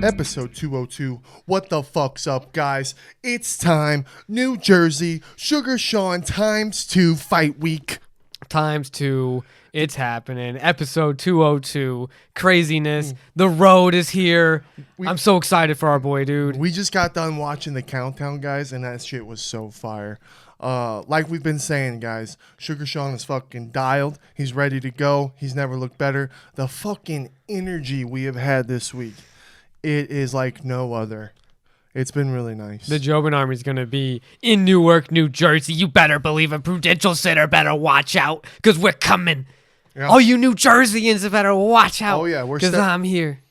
Episode 202. What the fuck's up, guys? It's time. New Jersey, Sugar Sean ×2 fight week. ×2. It's happening. Episode 202. Craziness. The road is here. I'm so excited for our boy, dude. We just got done watching the countdown, guys, and that shit was so fire. Like we've been saying, guys, Sugar Sean is fucking dialed. He's ready to go. He's never looked better. The fucking energy we have had this week, it is like no other. It's been really nice. The Jobin Army's going to be in Newark, New Jersey. You better believe it. Prudential Center better watch out because we're coming. Yeah. All you New Jerseyans better watch out. Oh, yeah. Because I'm here.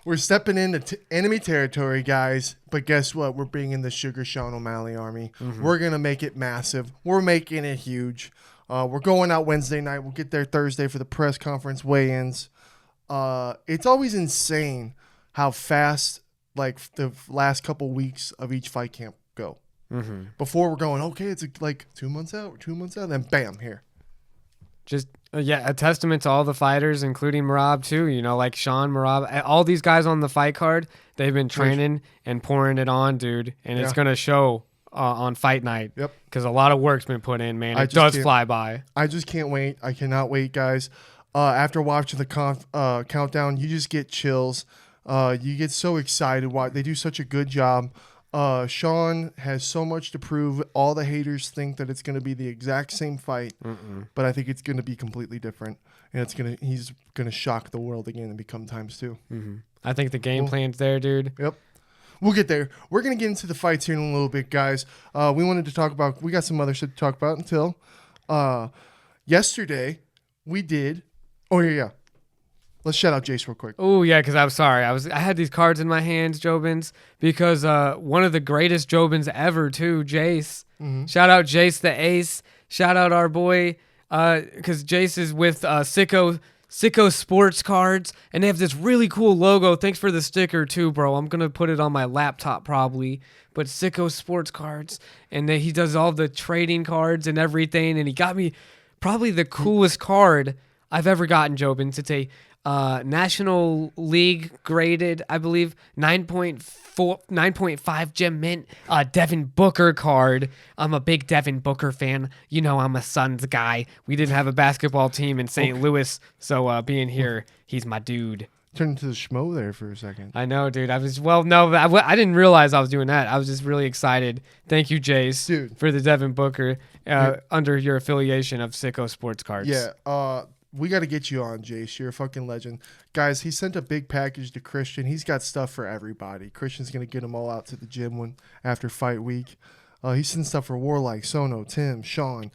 We're stepping into enemy territory, guys. But guess what? We're bringing the Sugar Sean O'Malley Army. Mm-hmm. We're going to make it massive. We're making it huge. We're going out Wednesday night. We'll get there Thursday for the press conference weigh-ins. It's always insane how fast like the last couple weeks of each fight camp go. Mm-hmm. Before we're going, okay, it's like 2 months out, then bam, here. Just a testament to all the fighters, including Merab too. You know, like Sean, Merab, all these guys on the fight card. They've been training and pouring it on, dude, and it's gonna show on fight night. Yep. Because a lot of work's been put in, man. It does fly by. I just can't wait. I cannot wait, guys. After watching the countdown, you just get chills. You get so excited. They do such a good job. Sean has so much to prove. All the haters think that it's going to be the exact same fight, but I think it's going to be completely different, and he's going to shock the world again and become ×2. Mm-hmm. I think the game plan's there, dude. Yep. We'll get there. We're going to get into the fights here in a little bit, guys. We wanted to talk about. We got some other shit to talk about until yesterday. We did. Oh yeah. Let's shout out Jase real quick. Oh, yeah, because I'm sorry. I had these cards in my hands, Jobins, because one of the greatest Jobins ever, too, Jase. Mm-hmm. Shout out Jase the Ace. Shout out our boy, because Jase is with Sicko Sports Cards, and they have this really cool logo. Thanks for the sticker, too, bro. I'm going to put it on my laptop probably. But Sicko Sports Cards, and he does all the trading cards and everything, and he got me probably the coolest card I've ever gotten, Jobins. It's a National League graded, I believe, 9.5 gem mint Devin Booker card. I'm a big Devin Booker fan. You know, I'm a Suns guy. We didn't have a basketball team in St. Louis, so being here, he's my dude. Turned into the schmo there for a second. I know, dude. I didn't realize I was doing that. I was just really excited. Thank you, Jase, dude, for the Devin Booker under your affiliation of Sicko Sports Cards. Yeah, we got to get you on, Jase. You're a fucking legend. Guys, he sent a big package to Christian. He's got stuff for everybody. Christian's going to get them all out to the gym after fight week. He sent stuff for Warlike, Sono, Tim, Sean,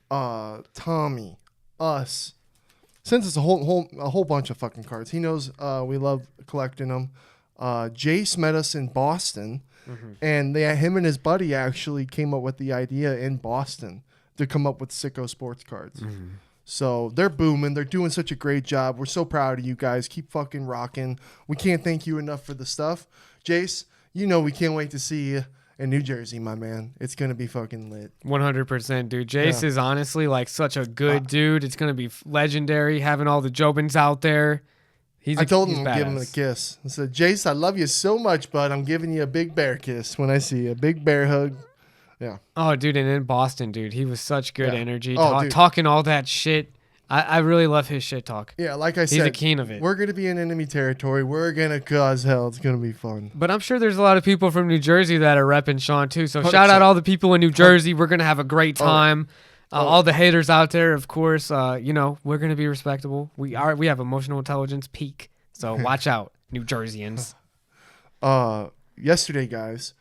Tommy, us. Sends us a whole bunch of fucking cards. He knows we love collecting them. Jase met us in Boston, and him and his buddy actually came up with the idea in Boston to come up with Sicko Sports Cards. Mm-hmm. So they're booming. They're doing such a great job. We're so proud of you guys. Keep fucking rocking. We can't thank you enough for the stuff. Jase, you know we can't wait to see you in New Jersey, my man. It's going to be fucking lit. 100%, dude. Jase is honestly like such a good dude. It's going to be legendary having all the Jobins out there. I told him I'd give him a kiss. I said, Jase, I love you so much, bud. I'm giving you a big bear kiss when I see you. A big bear hug. Yeah. Oh, dude, and in Boston, dude, he was such good energy. Talking all that shit. I really love his shit talk. Yeah, like I said, he's a king of it. We're going to be in enemy territory. We're going to cause hell. It's going to be fun. But I'm sure there's a lot of people from New Jersey that are repping Sean, too. So 100%. Shout out all the people in New Jersey. We're going to have a great time. All the haters out there, of course, you know, we're going to be respectable. We have emotional intelligence peak. So watch out, New Jerseyans. Yesterday, guys,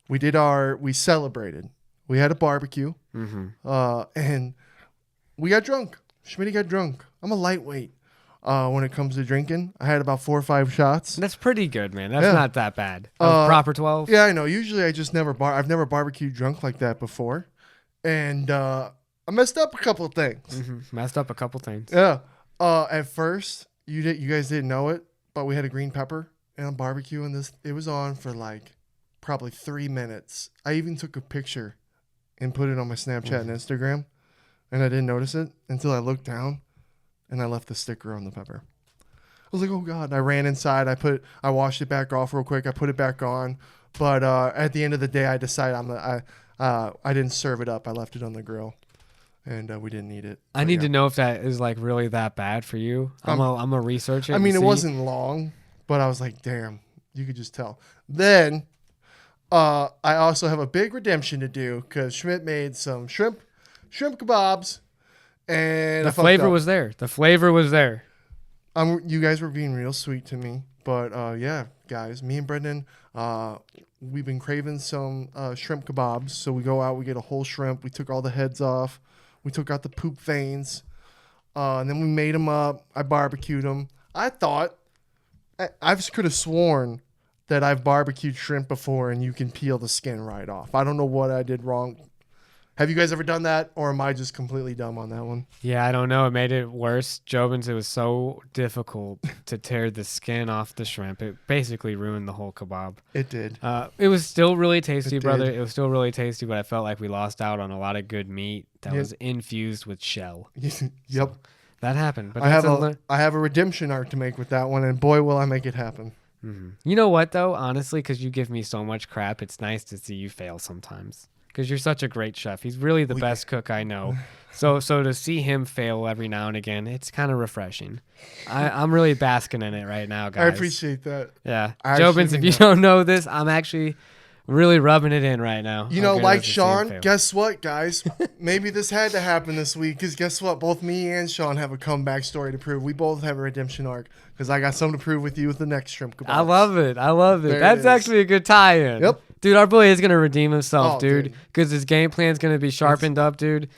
we celebrated. We had a barbecue, and we got drunk. Schmitty got drunk. I'm a lightweight when it comes to drinking. I had about 4 or 5 shots. That's pretty good, man. That's not that bad. Proper 12. Yeah, I know. Usually I just I've never barbecued drunk like that before. And I messed up a couple of things. Mm-hmm. Messed up a couple things. Yeah. At first, you guys didn't know it, but we had a green pepper and a barbecue, and it was on for like probably 3 minutes. I even took a picture and put it on my Snapchat and Instagram, and I didn't notice it until I looked down, and I left the sticker on the pepper. was like, oh God. I ran inside. I washed it back off real quick. I put it back on. But at the end of the day, I decided I didn't serve it up. I left it on the grill, and we didn't eat it. I need to know if that is like really that bad for you. I'm a researcher. I mean, it wasn't long, but I was like, damn, you could just tell. Then I also have a big redemption to do because Schmidt made some shrimp kebabs, and the flavor was there. The flavor was there. You guys were being real sweet to me, but yeah, guys, me and Brenden, we've been craving some shrimp kebabs. So we go out, we get a whole shrimp. We took all the heads off. We took out the poop veins, and then we made them up. I barbecued them. I thought I could have sworn that I've barbecued shrimp before, and you can peel the skin right off. I don't know what I did wrong. Have you guys ever done that, or am I just completely dumb on that one? Yeah, I don't know. It made it worse. JOBINS, it was so difficult to tear the skin off the shrimp. It basically ruined the whole kebab. It did. It was still really tasty, brother. It was still really tasty, but I felt like we lost out on a lot of good meat that was infused with shell. Yep. So that happened. But I have a redemption arc to make with that one, and boy, will I make it happen. Mm-hmm. You know what, though? Honestly, because you give me so much crap, it's nice to see you fail sometimes. Because you're such a great chef. He's really the best cook I know. So to see him fail every now and again, it's kind of refreshing. I'm really basking in it right now, guys. I appreciate that. Yeah. JOBINS, if you don't know this, I'm actually really rubbing it in right now. You know, like Sean, guess what, guys? Maybe this had to happen this week because guess what? Both me and Sean have a comeback story to prove. We both have a redemption arc because I got something to prove with you with the next shrimp kebab. I love it. That's actually a good tie-in. Yep. Dude, our boy is going to redeem himself, dude, because his game plan's going to be sharpened up, dude.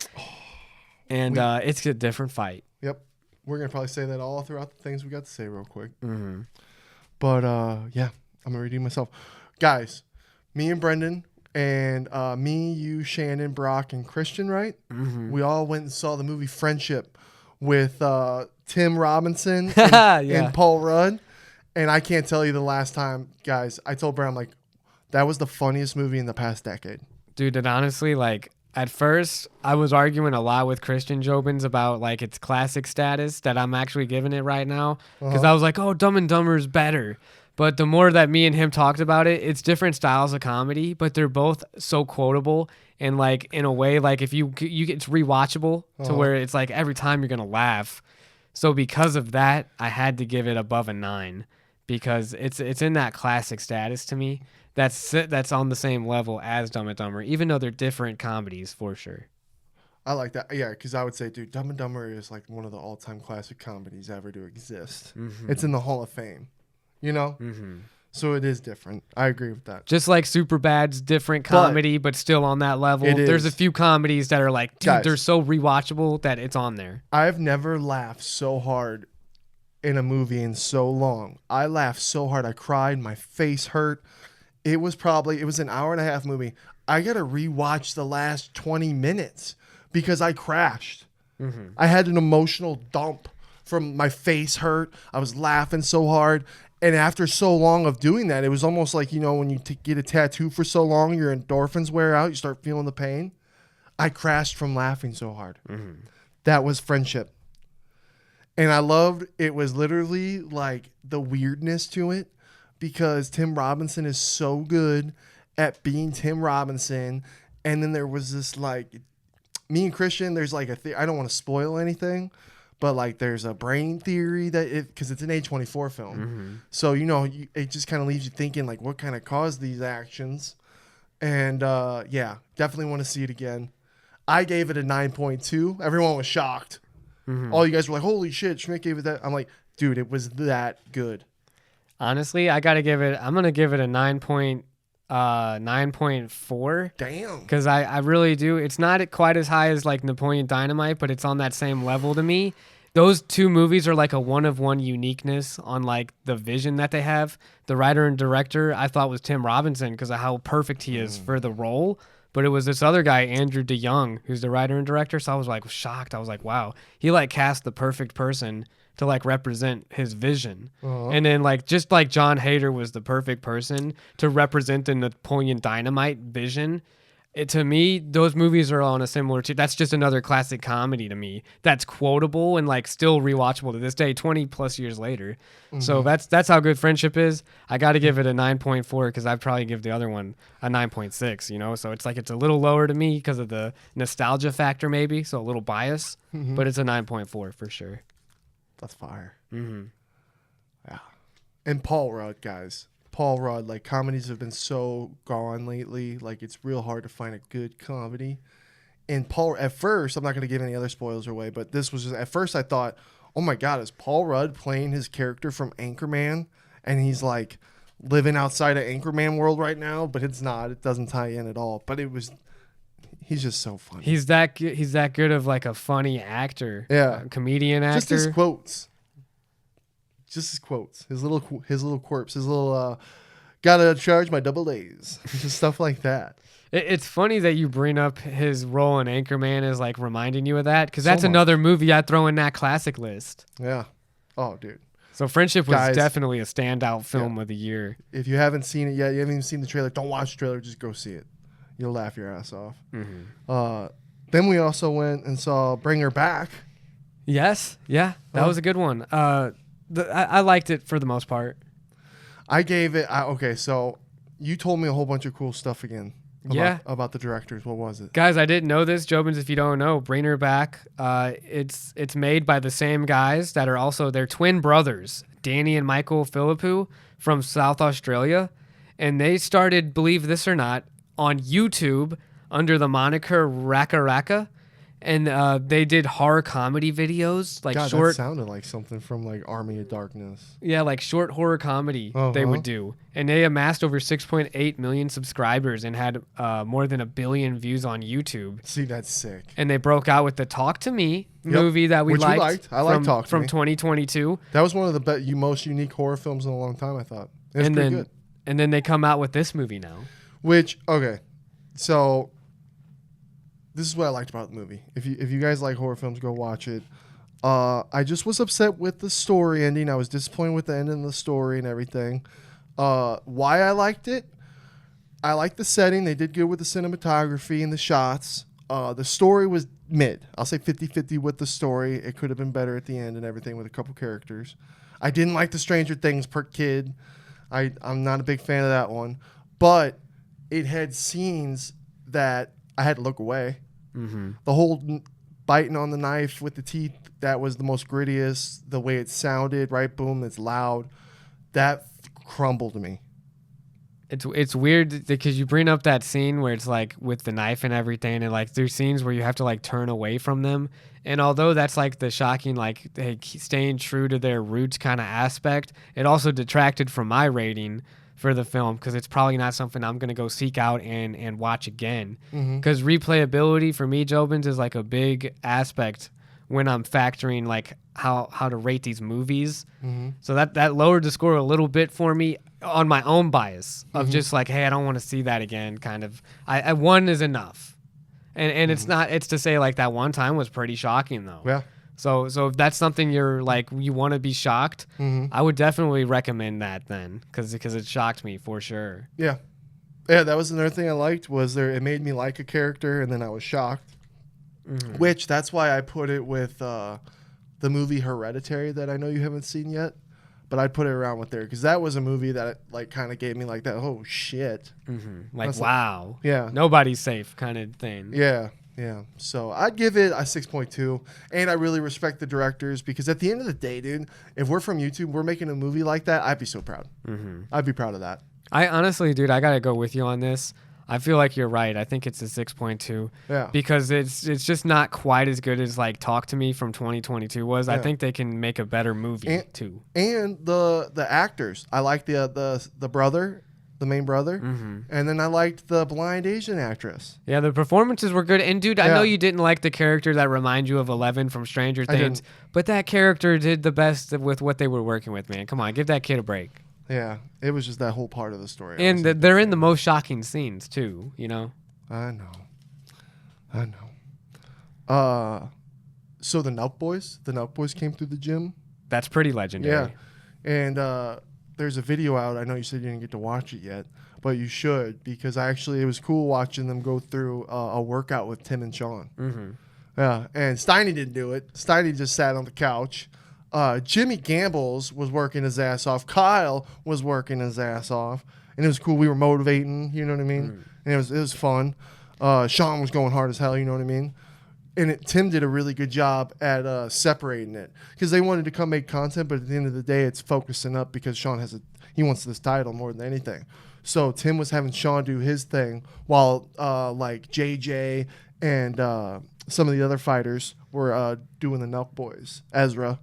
And it's a different fight. Yep. We're going to probably say that all throughout the things we got to say real quick. Mm-hmm. But, yeah, I'm going to redeem myself. Guys, me and Brenden and me, you, Shannon, Brock, and Christian, right? Mm-hmm. We all went and saw the movie Friendship with Tim Robinson and Paul Rudd. And I can't tell you the last time, guys, I told Brad, I'm like, that was the funniest movie in the past decade. Dude, and honestly, like, at first, I was arguing a lot with Christian JOBINS about, like, its classic status that I'm actually giving it right now. Because I was like, oh, Dumb and Dumber is better. But the more that me and him talked about it, it's different styles of comedy, but they're both so quotable. And, like, in a way, like, if you it's rewatchable to where it's, like, every time you're going to laugh. So because of that, I had to give it above a 9 because it's in that classic status to me. That's on the same level as Dumb and Dumber, even though they're different comedies for sure. I like that. Yeah, because I would say, dude, Dumb and Dumber is like one of the all-time classic comedies ever to exist. Mm-hmm. It's in the Hall of Fame, you know? Mm-hmm. So it is different. I agree with that. Just like Superbad's different comedy, but still on that level. There's a few comedies that are like, dude, guys, they're so rewatchable that it's on there. I've never laughed so hard in a movie in so long. I laughed so hard. I cried. My face hurt. It was an hour and a half movie. I got to rewatch the last 20 minutes because I crashed. Mm-hmm. I had an emotional dump from my face hurt. I was laughing so hard. And after so long of doing that, it was almost like, you know, when you get a tattoo for so long, your endorphins wear out, you start feeling the pain. I crashed from laughing so hard. Mm-hmm. That was Friendship. And I loved, it was literally like the weirdness to it. Because Tim Robinson is so good at being Tim Robinson. And then there was this, like, me and Christian, there's like I don't want to spoil anything, but like there's a brain theory that because it's an A24 film. Mm-hmm. So, you know, it just kind of leaves you thinking, like, what kind of caused these actions? And, yeah, definitely want to see it again. I gave it a 9.2. Everyone was shocked. Mm-hmm. All you guys were like, holy shit, Schmidt gave it that. I'm like, dude, it was that good. Honestly, I'm going to give it a 9.4. Damn. Because I really do. It's not quite as high as like Napoleon Dynamite, but it's on that same level to me. Those two movies are like a one-of-one uniqueness on like the vision that they have. The writer and director I thought was Tim Robinson because of how perfect he is for the role. But it was this other guy, Andrew DeYoung, who's the writer and director. So I was like shocked. I was like, wow. He like cast the perfect person to like represent his vision. And then like just like John Hader was the perfect person to represent the Napoleon Dynamite vision. To me, those movies are on a similar too. That's just another classic comedy to me. That's quotable and like still rewatchable to this day, 20 plus years later. So that's how good Friendship is. I got to give it a 9.4 because I'd probably give the other one a 9.6. You know, so it's like it's a little lower to me because of the nostalgia factor, maybe. So a little bias, but it's a 9.4 for sure. That's fire. Yeah. And Paul Rudd, guys. Paul Rudd, like comedies have been so gone lately. Like it's real hard to find a good comedy. And Paul, at first, I'm not going to give any other spoilers away, but this was just, at first I thought, oh my God, is Paul Rudd playing his character from Anchorman? And he's like living outside of Anchorman world right now, but it's not. It doesn't tie in at all. But it was, he's just so funny. He's that good of like a funny actor. Yeah. Comedian actor. Just his quotes. His little quirks, his little gotta charge my double A's, just stuff like that. It's funny that you bring up his role in Anchorman as like reminding you of that, because that's So much. another movie I'd throw in that classic list. Yeah. Oh, dude. So Friendship was Guys, definitely a standout film of the year. If you haven't seen it yet, you haven't even seen the trailer, don't watch the trailer, just go see it. You'll laugh your ass off. Then we also went and saw Bring Her Back. Yes. Yeah. That was a good one. I liked it for the most part. I gave it, okay, so you told me a whole bunch of cool stuff again. About the directors. What was it? Guys, I didn't know this. Jobins, if you don't know, Bring Her Back, it's made by the same guys that are also their twin brothers, Danny and Michael Philippou from South Australia. And they started, believe this or not, on YouTube under the moniker Raka Raka. And they did horror comedy videos, like God, short. that sounded like something from like Army of Darkness. Yeah, like short horror comedy they would do. And they amassed over 6.8 million subscribers and had more than 1 billion views on YouTube. See, that's sick. And they broke out with the Talk to Me movie that we liked. I liked Talk to from Me. 2022. That was one of the most unique horror films in a long time, I thought. It was pretty good. And then they come out with this movie now. Which, okay, so this is what I liked about the movie. If you guys like horror films, go watch it. I just was upset with the story ending. I was disappointed with the ending of the story and everything. Why I liked it? I liked the setting. They did good with the cinematography and the shots. The story was mid. I'll say 50-50 with the story. It could have been better at the end and everything with a couple characters. I didn't like the Stranger Things per kid. I'm not a big fan of that one. But it had scenes that I had to look away. The whole biting on the knife with the teeth, that was the most grittiest. The way it sounded, right? Boom, it's loud. That crumbled me. It's weird because you bring up that scene where it's like with the knife and everything, and like there's scenes where you have to like turn away from them. And although that's like the shocking, like they staying true to their roots kind of aspect, it also detracted from my rating for the film because it's probably not something I'm going to go seek out and watch again. Because replayability for me, Jobins, is like a big aspect when I'm factoring like how to rate these movies. So that lowered the score a little bit for me on my own bias of just like, hey, I don't want to see that again. Kind of, I one is enough, and it's not. It's to say like that one time was pretty shocking though. Yeah. So if that's something you're like you want to be shocked, I would definitely recommend that then because it shocked me for sure. Yeah. That was another thing I liked was it made me like a character and then I was shocked. Which that's why I put it with the movie Hereditary that I know you haven't seen yet, but I'd put it around with there because that was a movie that like kind of gave me like that oh shit, like wow, yeah, nobody's safe kind of thing. Yeah. So I'd give it a 6.2, and I really respect the directors because at the end of the day, dude, if we're from YouTube, we're making a movie like that, I'd be so proud. I'd be proud of that. I honestly, dude, I gotta go with you on this. I feel like you're right. I think it's a 6.2. Yeah. Because it's just not quite as good as like Talk to Me from 2022 was. Yeah. I think they can make a better movie too. And the actors, I like the brother, the main brother, and then I liked the blind Asian actress. Yeah, the performances were good. And dude, I know you didn't like the character that reminds you of 11 from Stranger Things, but that character did the best with what they were working with. Man, come on, give that kid a break. Yeah, it was just that whole part of the story. And they're in the most shocking scenes too, you know? I know. So the Nelk Boys came through the gym. That's pretty legendary. Yeah. And there's a video out. I know you said you didn't get to watch it yet, but you should, because it was cool watching them go through a workout with Tim and Sean. Mm-hmm. Yeah, and Steiny didn't do it. Steiny just sat on the couch. Jimmy Gambles was working his ass off. Kyle was working his ass off, and it was cool. We were motivating, you know what I mean? And it was fun. Sean was going hard as hell, you know what I mean? And Tim did a really good job at separating it, because they wanted to come make content, but at the end of the day, it's focusing up because Sean he wants this title more than anything. So Tim was having Sean do his thing while like JJ and some of the other fighters were doing the Nelk Boys. Ezra.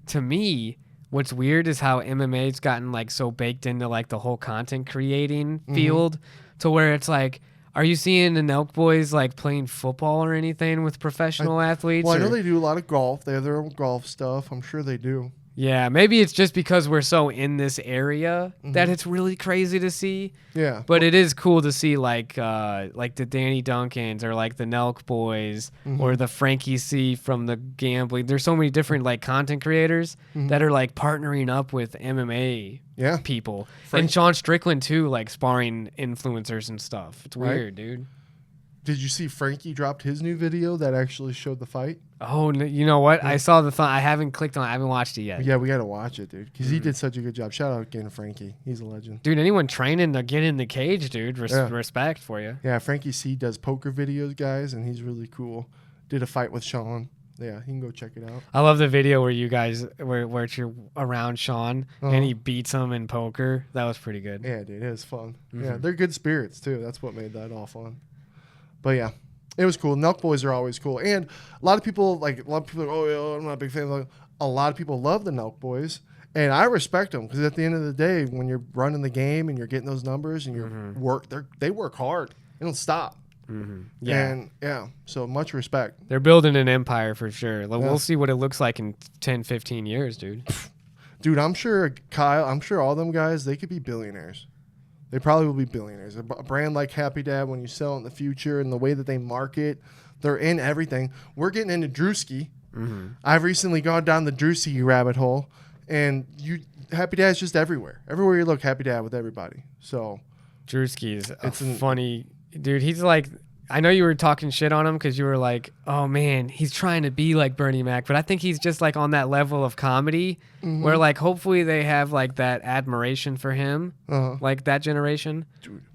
To me, what's weird is how MMA's gotten like so baked into like the whole content creating field, to where it's like, are you seeing the Nelk Boys like playing football or anything with professional athletes? Well, I know they do a lot of golf. They have their own golf stuff. I'm sure they do. Yeah, maybe it's just because we're so in this area that it's really crazy to see. Yeah. But it is cool to see like the Danny Duncans or like the Nelk Boys or the Frankie C from the gambling. There's so many different like content creators that are like partnering up with MMA people. And Sean Strickland too, like sparring influencers and stuff. It's weird, dude. Did you see Frankie dropped his new video that actually showed the fight? Oh, you know what? I saw the I haven't clicked on it. I haven't watched it yet. Yeah, we got to watch it, dude, because he did such a good job. Shout out again to Frankie. He's a legend. Dude, anyone training to get in the cage, dude, respect for you. Yeah, Frankie C does poker videos, guys, and he's really cool. Did a fight with Sean. Yeah, you can go check it out. I love the video where you guys, where you're around Sean and he beats him in poker. That was pretty good. Yeah, dude, it was fun. Yeah, they're good spirits, too. That's what made that all fun. But yeah, it was cool. Nelk Boys are always cool. And a lot of people are like, oh, yeah, I'm not a big fan. Like, a lot of people love the Nelk Boys. And I respect them, because at the end of the day, when you're running the game and you're getting those numbers and they work hard. They don't stop. Yeah. And yeah, so much respect. They're building an empire for sure. We'll see what it looks like in 10, 15 years, dude. Dude, I'm sure all them guys, they could be billionaires. They probably will be billionaires. A brand like Happy Dad, when you sell it in the future and the way that they market, they're in everything. We're getting into Druski. I've recently gone down the Druski rabbit hole, and Happy Dad's just everywhere. Everywhere you look, Happy Dad with everybody. So Druski's funny dude. He's like, I know you were talking shit on him because you were like, oh man, he's trying to be like Bernie Mac, but I think he's just like on that level of comedy where like hopefully they have like that admiration for him, like that generation,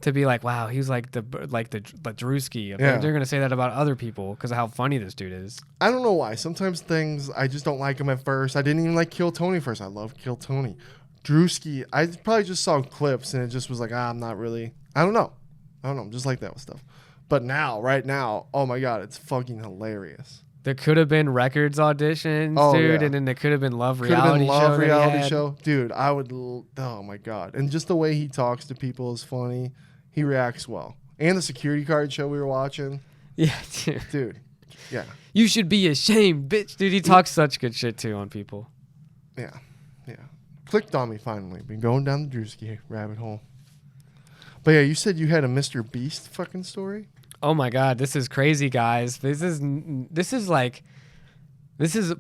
to be like, wow, he's like the Druski. They're gonna say that about other people because of how funny this dude is. I don't know why. Sometimes things I just don't like him at first. I didn't even like Kill Tony first. I love Kill Tony. Druski, I probably just saw clips and it just was like, I'm not really. I don't know. I'm just like that with stuff. But right now, oh my God, it's fucking hilarious. There could have been records auditions, dude, and then there could have been Love reality show. Dude, I would, oh my God. And just the way he talks to people is funny. He reacts well. And the security card show we were watching. Yeah, dude. Yeah. You should be ashamed, bitch. Dude, he talks such good shit too on people. Yeah. Clicked on me finally. Been going down the Druski rabbit hole. But yeah, you said you had a MrBeast fucking story? Oh my God, this is crazy, guys. This is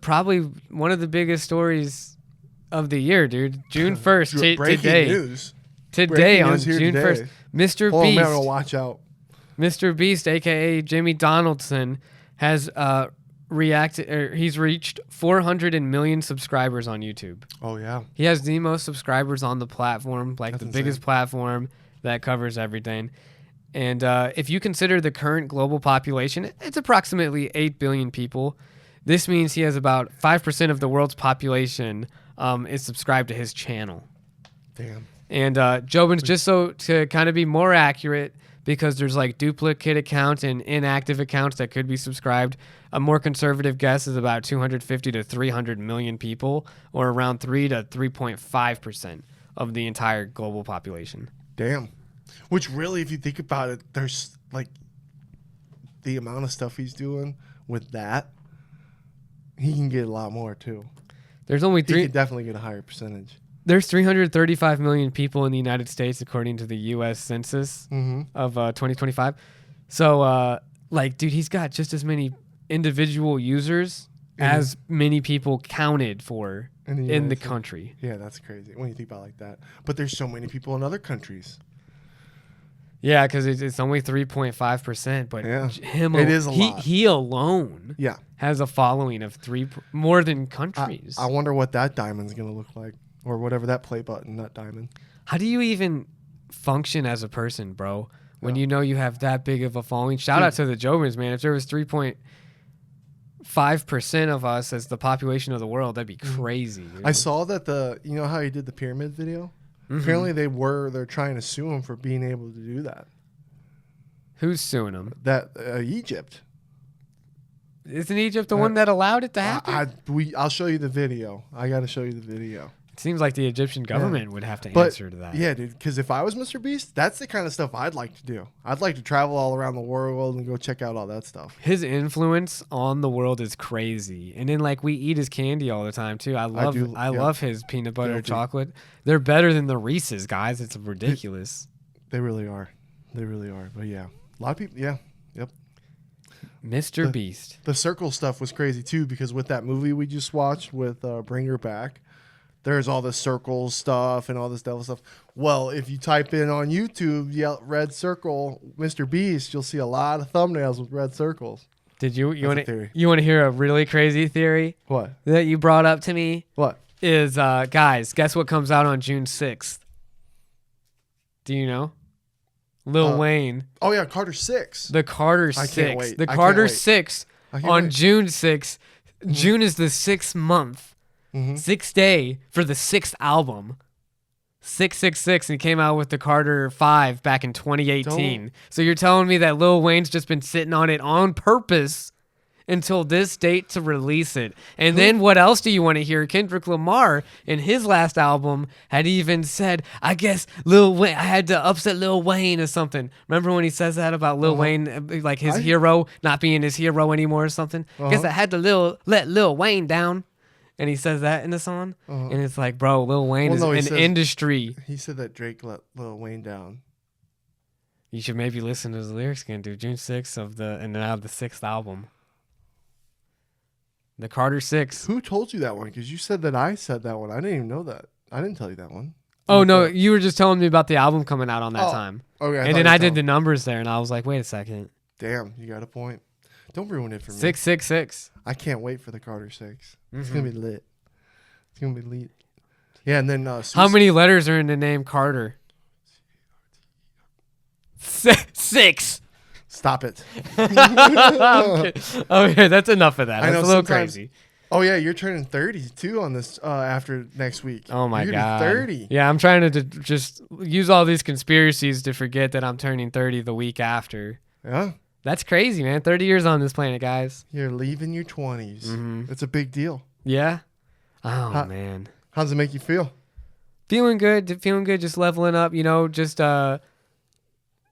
probably one of the biggest stories of the year, dude. June 1st, Breaking news. Today on June 1st, MrBeast. Oh man, watch out. MrBeast, aka Jimmy Donaldson, has he's reached 400 million subscribers on YouTube. Oh yeah. He has the most subscribers on the platform, like the biggest platform that covers everything. And if you consider the current global population, it's approximately 8 billion people. This means he has about 5% of the world's population is subscribed to his channel. Damn. And JOBINS, just so to kind of be more accurate, because there's like duplicate accounts and inactive accounts that could be subscribed, a more conservative guess is about 250 to 300 million people, or around 3 to 3.5% of the entire global population. Damn. Which really, if you think about it, there's like the amount of stuff he's doing with that, he can get a lot more too. There's only he could definitely get a higher percentage. There's 335 million people in the United States, according to the U.S. Census of 2025. So, like, dude, he's got just as many individual users as many people counted for in the country. Yeah, that's crazy when you think about it like that. But there's so many people in other countries. Yeah, because it's only 3.5%, but it is a lot. He alone has a following of more than countries. I wonder what that diamond's going to look like, or whatever that play button, that diamond. How do you even function as a person, bro, when you know you have that big of a following? Shout out to the JOBINS, man. If there was 3.5% of us as the population of the world, that'd be crazy. I saw that you know how he did the pyramid video? Apparently they're trying to sue him for being able to do that. Who's suing him? That Egypt. Isn't Egypt the one that allowed it to happen? I'll show you the video. I got to show you the video. It seems like the Egyptian government would have to answer to that. Yeah, dude, because if I was MrBeast, that's the kind of stuff I'd like to do. I'd like to travel all around the world and go check out all that stuff. His influence on the world is crazy. And then, like, we eat his candy all the time, too. I love his peanut butter chocolate. They're better than the Reese's, guys. It's ridiculous. They really are. They really are. But, yeah. A lot of people, yep. MrBeast. The circle stuff was crazy, too, because with that movie we just watched with Bring Her Back, there's all the circles stuff and all this devil stuff. Well, if you type in on YouTube, red circle, MrBeast, you'll see a lot of thumbnails with red circles. Did you want to hear a really crazy theory? What? That you brought up to me? What? Is, guys, guess what comes out on June 6th? Do you know? Lil Wayne. Oh, yeah, Carter 6. The Carter 6. I can't wait. The Carter 6 on June 6th. June is the 6th month. 6th day for the 6th album. 666, and he came out with the Carter 5 back in 2018. So you're telling me that Lil Wayne's just been sitting on it on purpose until this date to release it. And then what else do you want to hear? Kendrick Lamar in his last album had even said, I guess Lil Wayne, I had to upset Lil Wayne or something. Remember when he says that about Lil Wayne, like his hero not being his hero anymore or something? I guess I had to let Lil Wayne down. And he says that in the song. And it's like, bro, Lil Wayne is an industry. He said that Drake let Lil Wayne down. You should maybe listen to his lyrics again, dude. June 6th and now the 6th album. The Carter 6. Who told you that one? Because you said that I said that one. I didn't even know that. I didn't tell you that one. Oh, no. You were just telling me about the album coming out on that time. Okay. And then I did the numbers there, and I was like, wait a second. Damn, you got a point. Don't ruin it for me. 666. I can't wait for the Carter 6. It's going to be lit. It's going to be lit. Yeah, and then... how many letters are in the name Carter? 6. Stop it. Okay, that's enough of that. That's a little crazy. Oh, yeah, you're turning 30, too, on this after next week. Oh, my God. 30. Yeah, I'm trying to just use all these conspiracies to forget that I'm turning 30 the week after. Yeah. That's crazy, man. 30 years on this planet, guys. You're leaving your 20s. It's a big deal. Yeah? Oh, man. How does it make you feel? Feeling good. Just leveling up, just...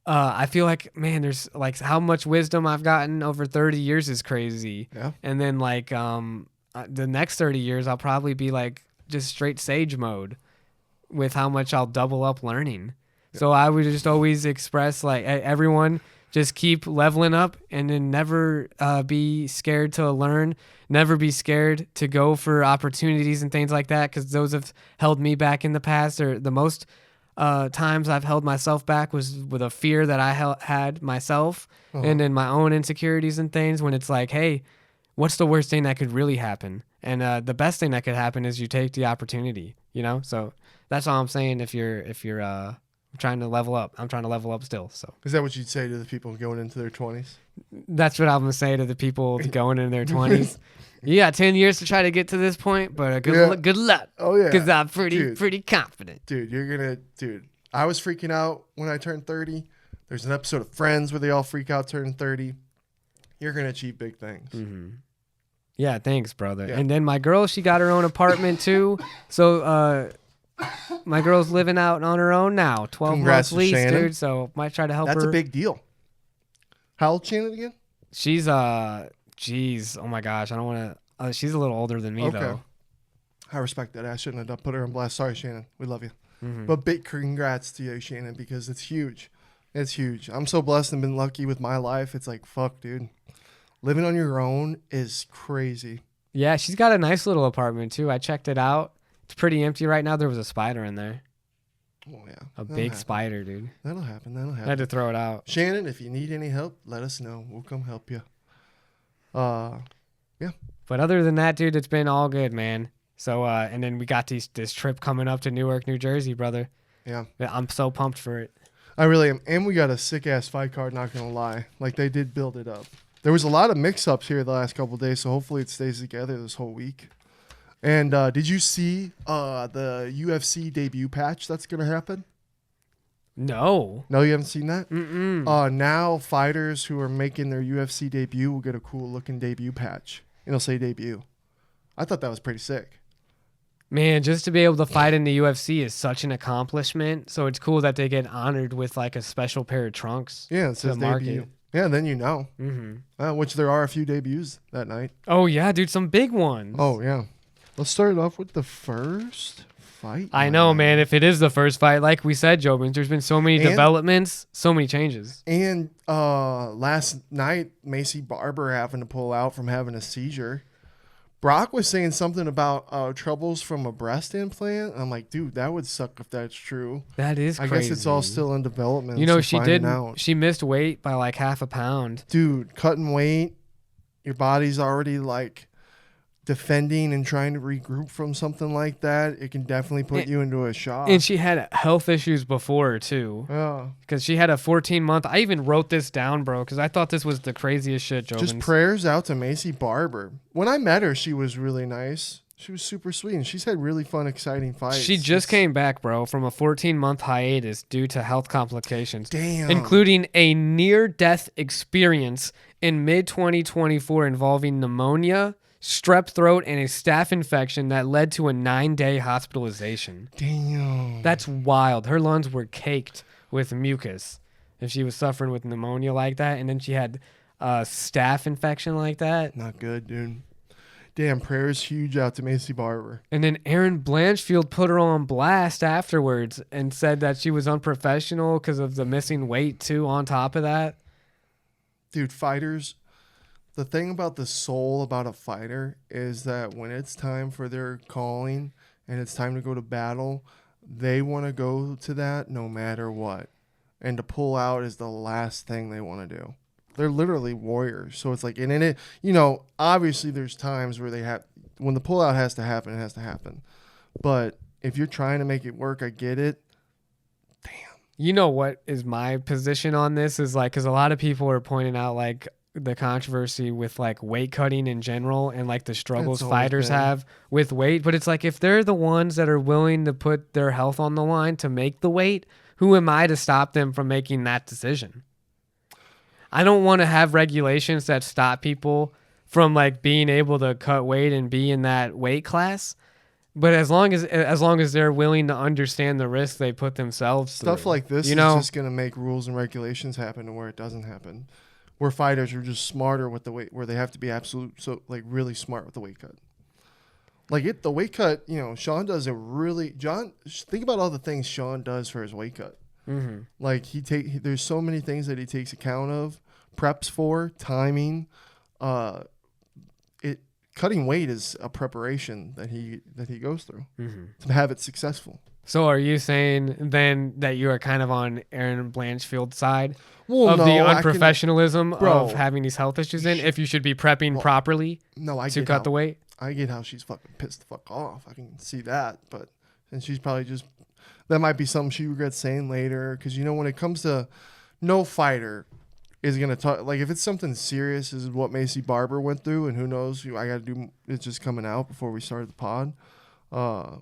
I feel like, man, there's like how much wisdom I've gotten over 30 years is crazy. Yeah. And then like the next 30 years, I'll probably be like just straight sage mode with how much I'll double up learning. Yeah. So I would just always express like everyone just keep leveling up and then never be scared to learn, never be scared to go for opportunities and things like that, because those have held me back in the past, or the most times I've held myself back was with a fear that I had myself and then my own insecurities and things, when it's like, hey, what's the worst thing that could really happen? And the best thing that could happen is you take the opportunity, So that's all I'm saying. If you're trying to level up, I'm trying to level up still. So is that what you'd say to the people going into their 20s? That's what I'm gonna say to the people going into their 20s. You got 10 years to try to get to this point, but good luck. Oh, yeah. Because I'm pretty confident. Dude, I was freaking out when I turned 30. There's an episode of Friends where they all freak out turning 30. You're going to achieve big things. Mm-hmm. Yeah, thanks, brother. Yeah. And then my girl, she got her own apartment, too. So my girl's living out on her own now. 12 Congrats months lease, Shannon. dude. So might try to help her. That's a big deal. How old Shannon again? She's, geez, oh my gosh, I don't want to. She's a little older than me, though. I respect that. I shouldn't have put her on blast. Sorry, Shannon. We love you. Mm-hmm. But big congrats to you, Shannon, because it's huge. It's huge. I'm so blessed and been lucky with my life. It's like, fuck, dude. Living on your own is crazy. Yeah, she's got a nice little apartment too. I checked it out. It's pretty empty right now. There was a spider in there. Oh yeah, A big spider, dude. That'll happen. That'll happen. I had to throw it out. Shannon, if you need any help, let us know. We'll come help you. Yeah. But other than that, dude, it's been all good, man. So, and then we got this trip coming up to Newark, New Jersey, brother. Yeah. I'm so pumped for it. I really am. And we got a sick-ass fight card, not going to lie. Like, they did build it up. There was a lot of mix-ups here the last couple of days, so hopefully it stays together this whole week. And did you see the UFC debut patch that's going to happen? No. No, you haven't seen that? Mm-mm. Now fighters who are making their UFC debut will get a cool-looking debut patch. It'll say debut. I thought that was pretty sick. Man, just to be able to fight in the UFC is such an accomplishment. So it's cool that they get honored with like a special pair of trunks. Yeah, it says debut. Yeah, then you know. Mm-hmm. Which there are a few debuts that night. Oh, yeah, dude, some big ones. Oh, yeah. Let's start it off with the first fight. I know, man. If it is the first fight, like we said, JOBINS, there's been so many developments, so many changes. And last night, Maycee Barber having to pull out from having a seizure. Brock was saying something about troubles from a breast implant. I'm like, dude, that would suck if that's true. That is crazy. I guess it's all still in development. You know, so she missed weight by like half a pound. Dude, cutting weight, your body's already like defending and trying to regroup from something like that. It can definitely put you into a shock. And she had health issues before too. Yeah. Because she had a 14-month. I even wrote this down, bro, because I thought this was the craziest shit, JOBINS. Just prayers out to Maycee Barber. When I met her, she was really nice. She was super sweet, and she's had really fun, exciting fights. She just came back, bro, from a 14-month hiatus due to health complications. Damn. Including a near-death experience in mid-2024 involving pneumonia, strep throat, and a staph infection that led to a 9-day hospitalization. Damn. That's wild. Her lungs were caked with mucus if she was suffering with pneumonia like that, and then she had a staph infection like that. Not good, dude. Damn, prayers huge out to Maycee Barber. And then Aaron Blanchfield put her on blast afterwards and said that she was unprofessional because of the missing weight, too, on top of that. Dude, fighters, the thing about the soul about a fighter is that when it's time for their calling and it's time to go to battle, they want to go to that no matter what. And to pull out is the last thing they want to do. They're literally warriors. So it's like, and in it, you know, obviously there's times where when the pullout has to happen, it has to happen. But if you're trying to make it work, I get it. Damn. You know what is my position on this is like, because a lot of people are pointing out like the controversy with like weight cutting in general and like the struggles fighters have with weight. But it's like, if they're the ones that are willing to put their health on the line to make the weight, who am I to stop them from making that decision? I don't want to have regulations that stop people from like being able to cut weight and be in that weight class. But as long as they're willing to understand the risk they put themselves through. Stuff like this is just going to make rules and regulations happen to where it doesn't happen. Where fighters are just smarter with the weight, where they have to be really smart with the weight cut. Like the weight cut, you know, Sean does think about all the things Sean does for his weight cut. Mm-hmm. Like there's so many things that he takes account of, preps for, timing. Cutting weight is a preparation that he goes through to have it successful. So are you saying then that you are kind of on Aaron Blanchfield's side of the unprofessionalism of having these health issues if you should be prepping properly to cut the weight? I get how she's fucking pissed the fuck off. I can see that, but and she's probably just, that might be something she regrets saying later, because you know when it comes to no fighter is going to talk, like if it's something serious is what Maycee Barber went through, and who knows, I got to do, it's just coming out before we started the pod,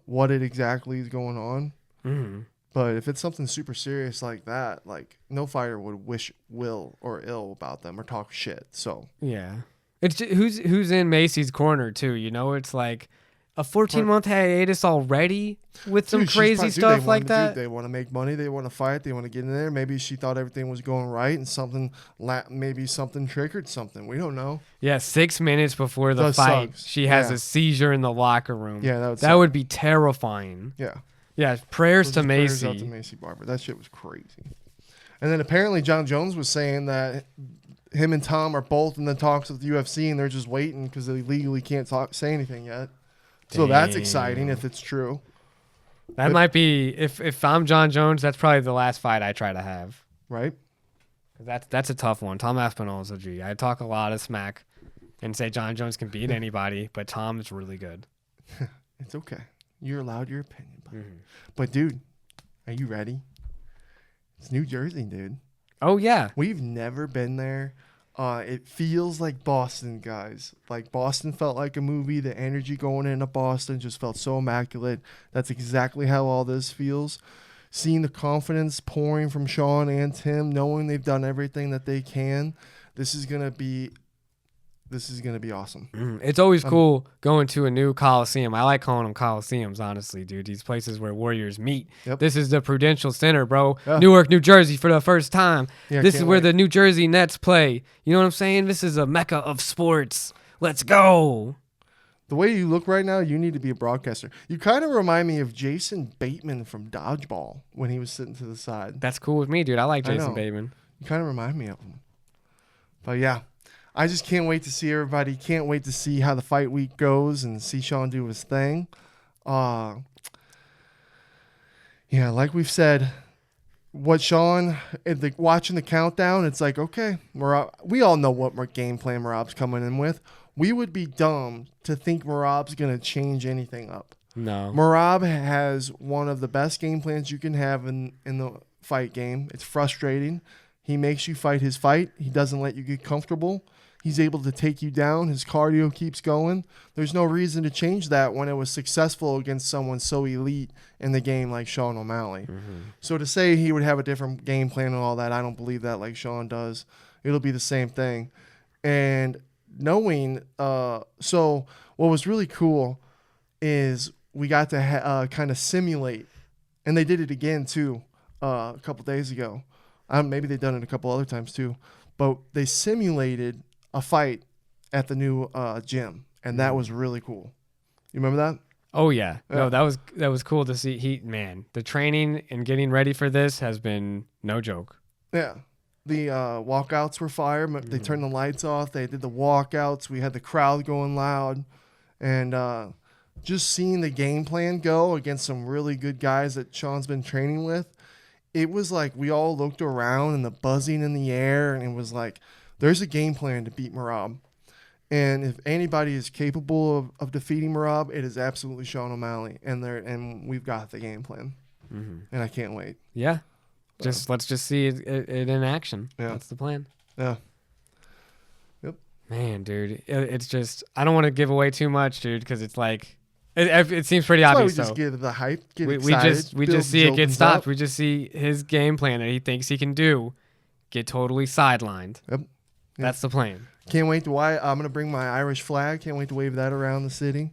what it exactly is going on. Mm-hmm. But if it's something super serious like that, like no fighter would wish will or ill about them or talk shit. So yeah, it's just, who's in Maycee's corner too. You know, it's like a 14-month hiatus already with some crazy stuff like that. They want to make money. They want to fight. They want to get in there. Maybe she thought everything was going right, and maybe something triggered something. We don't know. Yeah, 6 minutes before the fight, she has a seizure in the locker room. Yeah, that would be terrifying. Yeah. Yeah, prayers to Maycee. Prayers out to Maycee Barber. That shit was crazy. And then apparently John Jones was saying that him and Tom are both in the talks with the UFC, and they're just waiting because they legally can't say anything yet. So that's exciting if it's true. That might be if I'm John Jones, that's probably the last fight I try to have. Right. That's a tough one. Tom Aspinall is a G. I talk a lot of smack and say John Jones can beat anybody, but Tom is really good. It's okay. You're allowed your opinion. But, dude, are you ready? It's New Jersey, dude. Oh, yeah. We've never been there. It feels like Boston, guys. Like, Boston felt like a movie. The energy going into Boston just felt so immaculate. That's exactly how all this feels. Seeing the confidence pouring from Sean and Tim, knowing they've done everything that they can, this is gonna be awesome. It's always cool going to a new Coliseum. I like calling them Coliseums, honestly, dude. These places where warriors meet. Yep. This is the Prudential Center, bro. Yeah. Newark, New Jersey for the first time. Yeah, this is where wait. the New Jersey Nets play. You know what I'm saying? This is a mecca of sports. Let's go. The way you look right now, you need to be a broadcaster. You kind of remind me of Jason Bateman from Dodgeball when he was sitting to the side. That's cool with me, dude. I like I Jason know. Bateman. You kind of remind me of him. But yeah, I just can't wait to see everybody. Can't wait to see how the fight week goes and see Sean do his thing. Yeah, like we've said, what Sean, watching the countdown, it's like, okay, we all know what game plan Merab's coming in with. We would be dumb to think Merab's going to change anything up. No. Merab has one of the best game plans you can have in the fight game. It's frustrating. He makes you fight his fight. He doesn't let you get comfortable. He's able to take you down. His cardio keeps going. There's no reason to change that when it was successful against someone so elite in the game like Sean O'Malley. So to say he would have a different game plan and all that, I don't believe that like Sean does. It'll be the same thing. And knowing, so what was really cool is we got to kind of simulate, and they did it again too a couple days ago. Maybe they've done it a couple other times too, but they simulated a fight at the new gym, and that was really cool. You remember that? Oh yeah. No, that was cool to see. The training and getting ready for this has been no joke. Yeah. The walkouts were fire. They turned the lights off. They did the walkouts. We had the crowd going loud. And just seeing the game plan go against some really good guys that Sean's been training with, it was like we all looked around and the buzzing in the air, and it was like, there's a game plan to beat Merab. And if anybody is capable of defeating Merab, it is absolutely Sean O'Malley. And we've got the game plan. And I can't wait. Yeah. Let's just see it in action. Yeah. That's the plan. Yeah. Yep. Man, dude, it's just, I don't want to give away too much, dude, because it's like it seems pretty That's obvious. why we just get the hype, get we excited. we just see it get JOBINS stopped. up. We just see his game plan that he thinks he can do get totally sidelined. Yep. That's the plan. Can't wait to I'm gonna bring my Irish flag. Can't wait to wave that around the city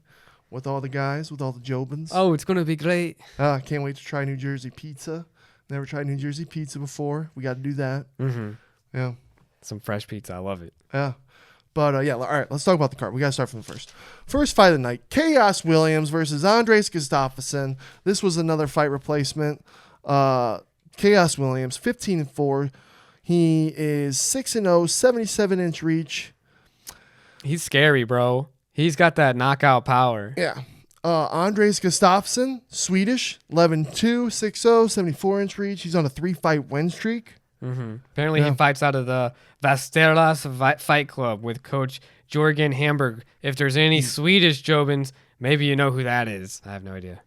with all the guys, with all the JOBINS. Oh, it's gonna be great. Can't wait to try New Jersey pizza. Never tried New Jersey pizza before. We got to do that. Yeah. Some fresh pizza. I love it. Yeah. But, yeah, all right, let's talk about the card. We got to start from the first. First fight of the night, Khaos Williams versus Andres Gustafsson. This was another fight replacement. Khaos Williams, 15-4. He is 6-0, 77-inch reach. He's scary, bro. He's got that knockout power. Yeah. Andres Gustafsson, Swedish, 11-2, 6-0, 74-inch reach. He's on a 3-fight win streak. Apparently he fights out of the Vasteras Fight Club with Coach Jorgen Hamburg. If there's any Swedish JOBINS, maybe you know who that is. I have no idea.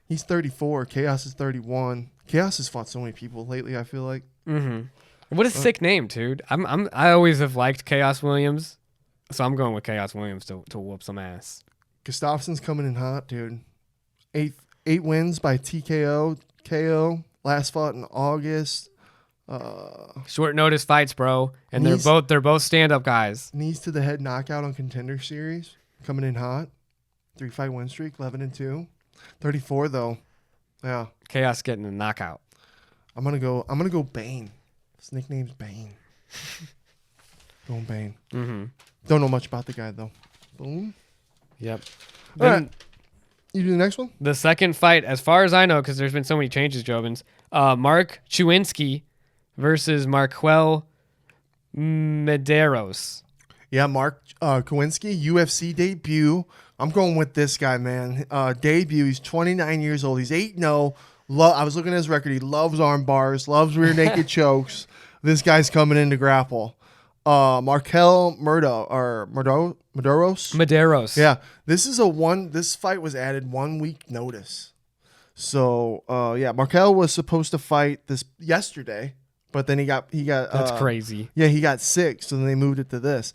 He's 34. Khaos is 31. Khaos has fought so many people lately, I feel like. What a sick name, dude. I always have liked Khaos Williams, so I'm going with Khaos Williams to whoop some ass. Gustafsson's coming in hot, dude. Eight wins by TKO. KO. Last fought in August. Short notice fights, bro, and they're both stand up guys. Knees to the head knockout on Contender Series. Coming in hot. 3-fight win streak. 11-2. 34 though. Yeah. Khaos getting a knockout. I'm gonna go Bane. His nickname's Bane. Going Bane. Don't know much about the guy though. Boom. Yep. All right. You do the next one? The second fight, as far as I know, because there's been so many changes, JOBINS, Mark Choinski versus Marquel Medeiros. Yeah, Mark Choinski, UFC debut. I'm going with this guy, man. Debut. He's 29 years old. He's 8-0. I was looking at his record. He loves arm bars, loves rear naked chokes. This guy's coming in to grapple. Marquel Medeiros. Yeah, this fight was added 1 week notice. So yeah, Marquel was supposed to fight this yesterday, but then he got That's crazy. Yeah, he got sick, so then they moved it to this.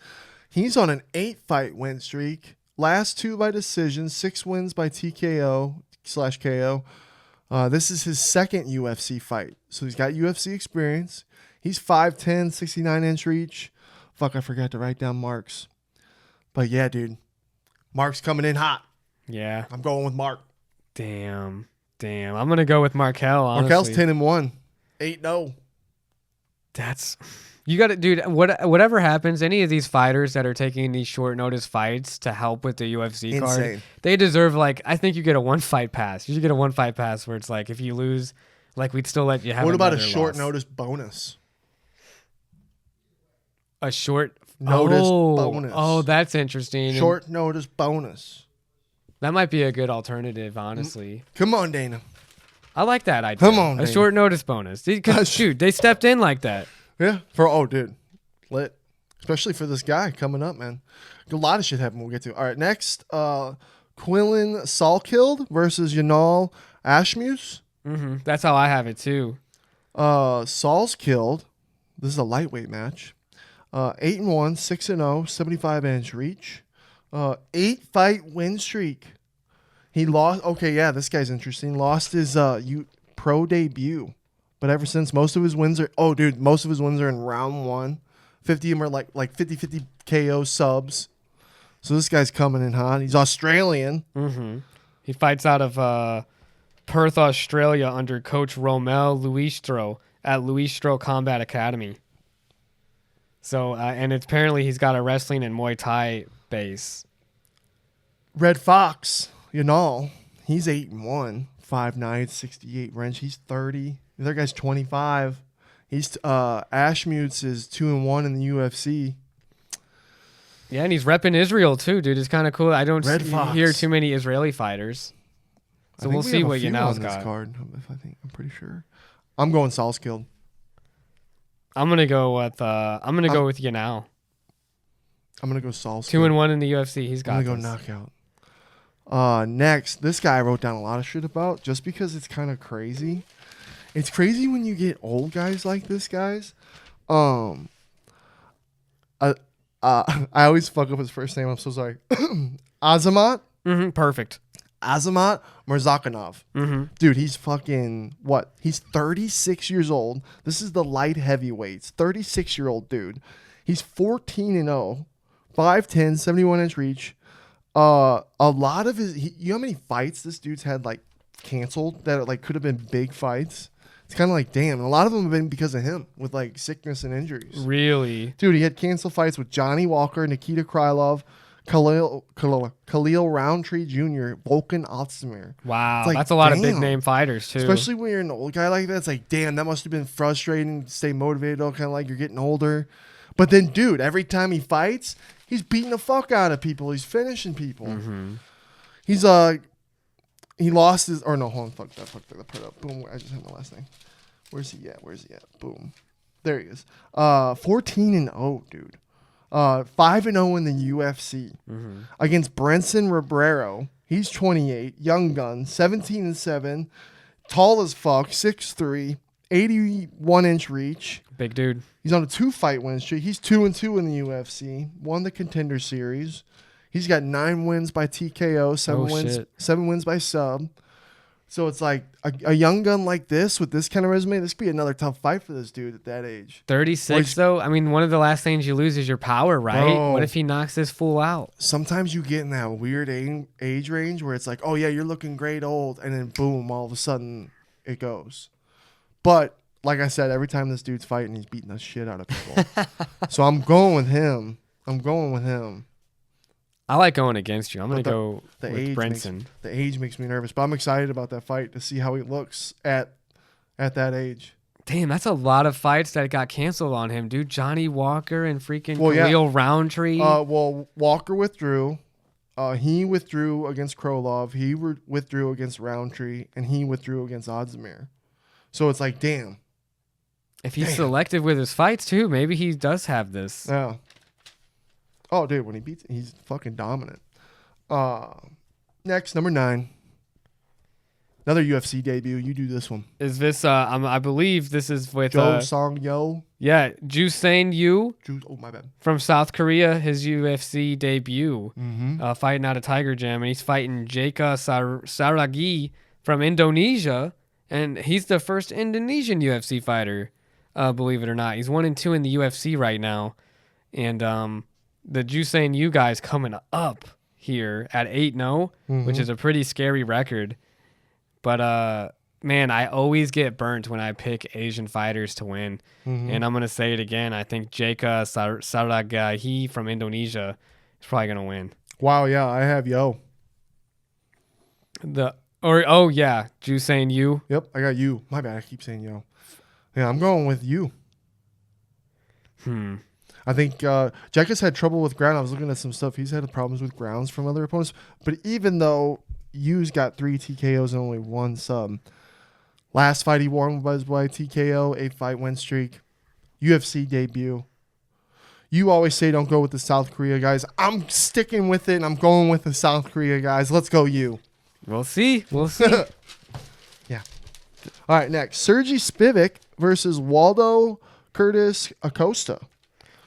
He's on an 8-fight win streak. Last 2 by decision, 6 wins by TKO/KO. This is his second UFC fight, so he's got UFC experience. He's 5'10", 69-inch reach. Fuck, I forgot to write down Mark's. But yeah, dude, Mark's coming in hot. Yeah, I'm going with Mark. Damn. I'm gonna go with Marquel. Honestly. Markel's 10-1, 8-0. That's you got to, dude. Whatever happens, any of these fighters that are taking these short notice fights to help with the UFC card, they deserve I think you get a 1-fight pass. You should get a 1-fight pass where it's like if you lose, we'd still let you have. What about a short notice bonus? A short notice bonus. Oh, that's interesting. Short notice bonus. That might be a good alternative, honestly. Come on, Dana. I like that idea. Come on, a short notice bonus. Shoot, they stepped in like that. Yeah. Dude, lit. Especially for this guy coming up, man. A lot of shit happened. We'll get to. All right, next, Quillan Salkilld versus Yanal Ashmoz. Mm-hmm. That's how I have it too. Salkilld. This is a lightweight match. 8-1, 6-0, 75-inch reach. 8-fight win streak. He lost. Okay, yeah, this guy's interesting. Lost his pro debut, but ever since, most of his wins are. Oh, dude, most of his wins are in round 1. 50 of them are like 50-50 KO subs. So this guy's coming in hot. He's Australian. Mm-hmm. He fights out of Perth, Australia, under Coach Romel Luistro at Luistro Combat Academy. So, and apparently he's got a wrestling and Muay Thai base. Red Fox, Yanal, he's 8-1, 5'9", 68 wrench. He's 30. The other guy's 25. He's Ashmoz is 2-1 in the UFC. Yeah, and he's repping Israel too, dude. It's kind of cool. I don't hear too many Israeli fighters. So we'll see what Yanal's got. Card, I'm pretty sure. I'm going Salkilld. I'm gonna go with Yanal. I'm gonna go Salkilld. 2-1 in the UFC. He's got. I'm gonna go knockout. Next, this guy I wrote down a lot of shit about just because it's kind of crazy. It's crazy when you get old guys like this, guys. I always fuck up his first name. I'm so sorry. Azamat. Mm-hmm, perfect. Azamat Murzakanov. Mm-hmm. Dude, he's fucking what? He's 36 years old. This is the light heavyweights. 36-year-old dude. He's 14-0, 5'10", 71-inch reach. A lot of his, you know how many fights this dude's had canceled that could have been big fights? It's kind of damn. And a lot of them have been because of him with sickness and injuries. Really? Dude, he had canceled fights with Johnny Walker, Nikita Krylov, Khalil Roundtree Jr., Volkan Ozdemir. Wow, that's a lot of big name fighters too. Especially when you're an old guy like that. It's damn, that must have been frustrating to stay motivated, kind of you're getting older. But then, dude, every time he fights, he's beating the fuck out of people. He's finishing people. Mm-hmm. He's he lost his, or no, hold on, fuck that, put up. Boom, I just had my last name. Where's he at? Boom. There he is. 14-0, dude. 5-0 in the UFC against Brenson Ribeiro. He's 28, young gun, 17-7, tall as fuck, 6'3", 81-inch reach. Big dude. He's on a 2-fight win streak. He's 2-2 in the UFC. Won the Contender Series. He's got 9 wins by TKO, 7 wins by sub. So it's a young gun like this with this kind of resume. This could be another tough fight for this dude at that age. 36 though. I mean, one of the last things you lose is your power, right? Bro, what if he knocks this fool out? Sometimes you get in that weird age range where it's oh yeah, you're looking great old, and then boom, all of a sudden it goes. But like I said, every time this dude's fighting, he's beating the shit out of people. So I'm going with him. I like going against you. I'm going to go with Brenson. The age makes me nervous, but I'm excited about that fight to see how he looks at that age. Damn, that's a lot of fights that got canceled on him, dude. Johnny Walker and freaking Khalil Roundtree. Well, Walker withdrew. He withdrew against Krolov. He withdrew against Roundtree, and he withdrew against Ozdemir. So it's like, damn. If he's selective with his fights too, maybe he does have this. Yeah. Oh, dude, when he beats, he's fucking dominant. Next, number 9. Another UFC debut. You do this one. Is this? I believe this is with Jo Song Yo. Yeah, Jusain Yu. Oh, my bad. From South Korea, his UFC debut, fighting out of Tiger Gym, and he's fighting Jaka Saragi from Indonesia, and he's the first Indonesian UFC fighter, believe it or not. He's 1-2 in the UFC right now, and the Jusain Yu guy's coming up here at 8-0, which is a pretty scary record. But man, I always get burnt when I pick Asian fighters to win. And I'm going to say it again. I think Jaka Saragi from Indonesia is probably going to win. Wow, yeah, I have Yo. Jusain Yu. Yep, I got you. My bad, I keep saying Yo. Yeah, I'm going with you. I think Jaka's had trouble with ground. I was looking at some stuff. He's had problems with grounds from other opponents. But even though Yu's got 3 TKOs and only 1 sub. Last fight he won was by TKO, 8-fight win streak. UFC debut. You always say don't go with the South Korea guys. I'm sticking with it, and I'm going with the South Korea guys. Let's go, you. We'll see. Yeah. All right, next. Sergey Spivak versus Waldo Curtis Acosta.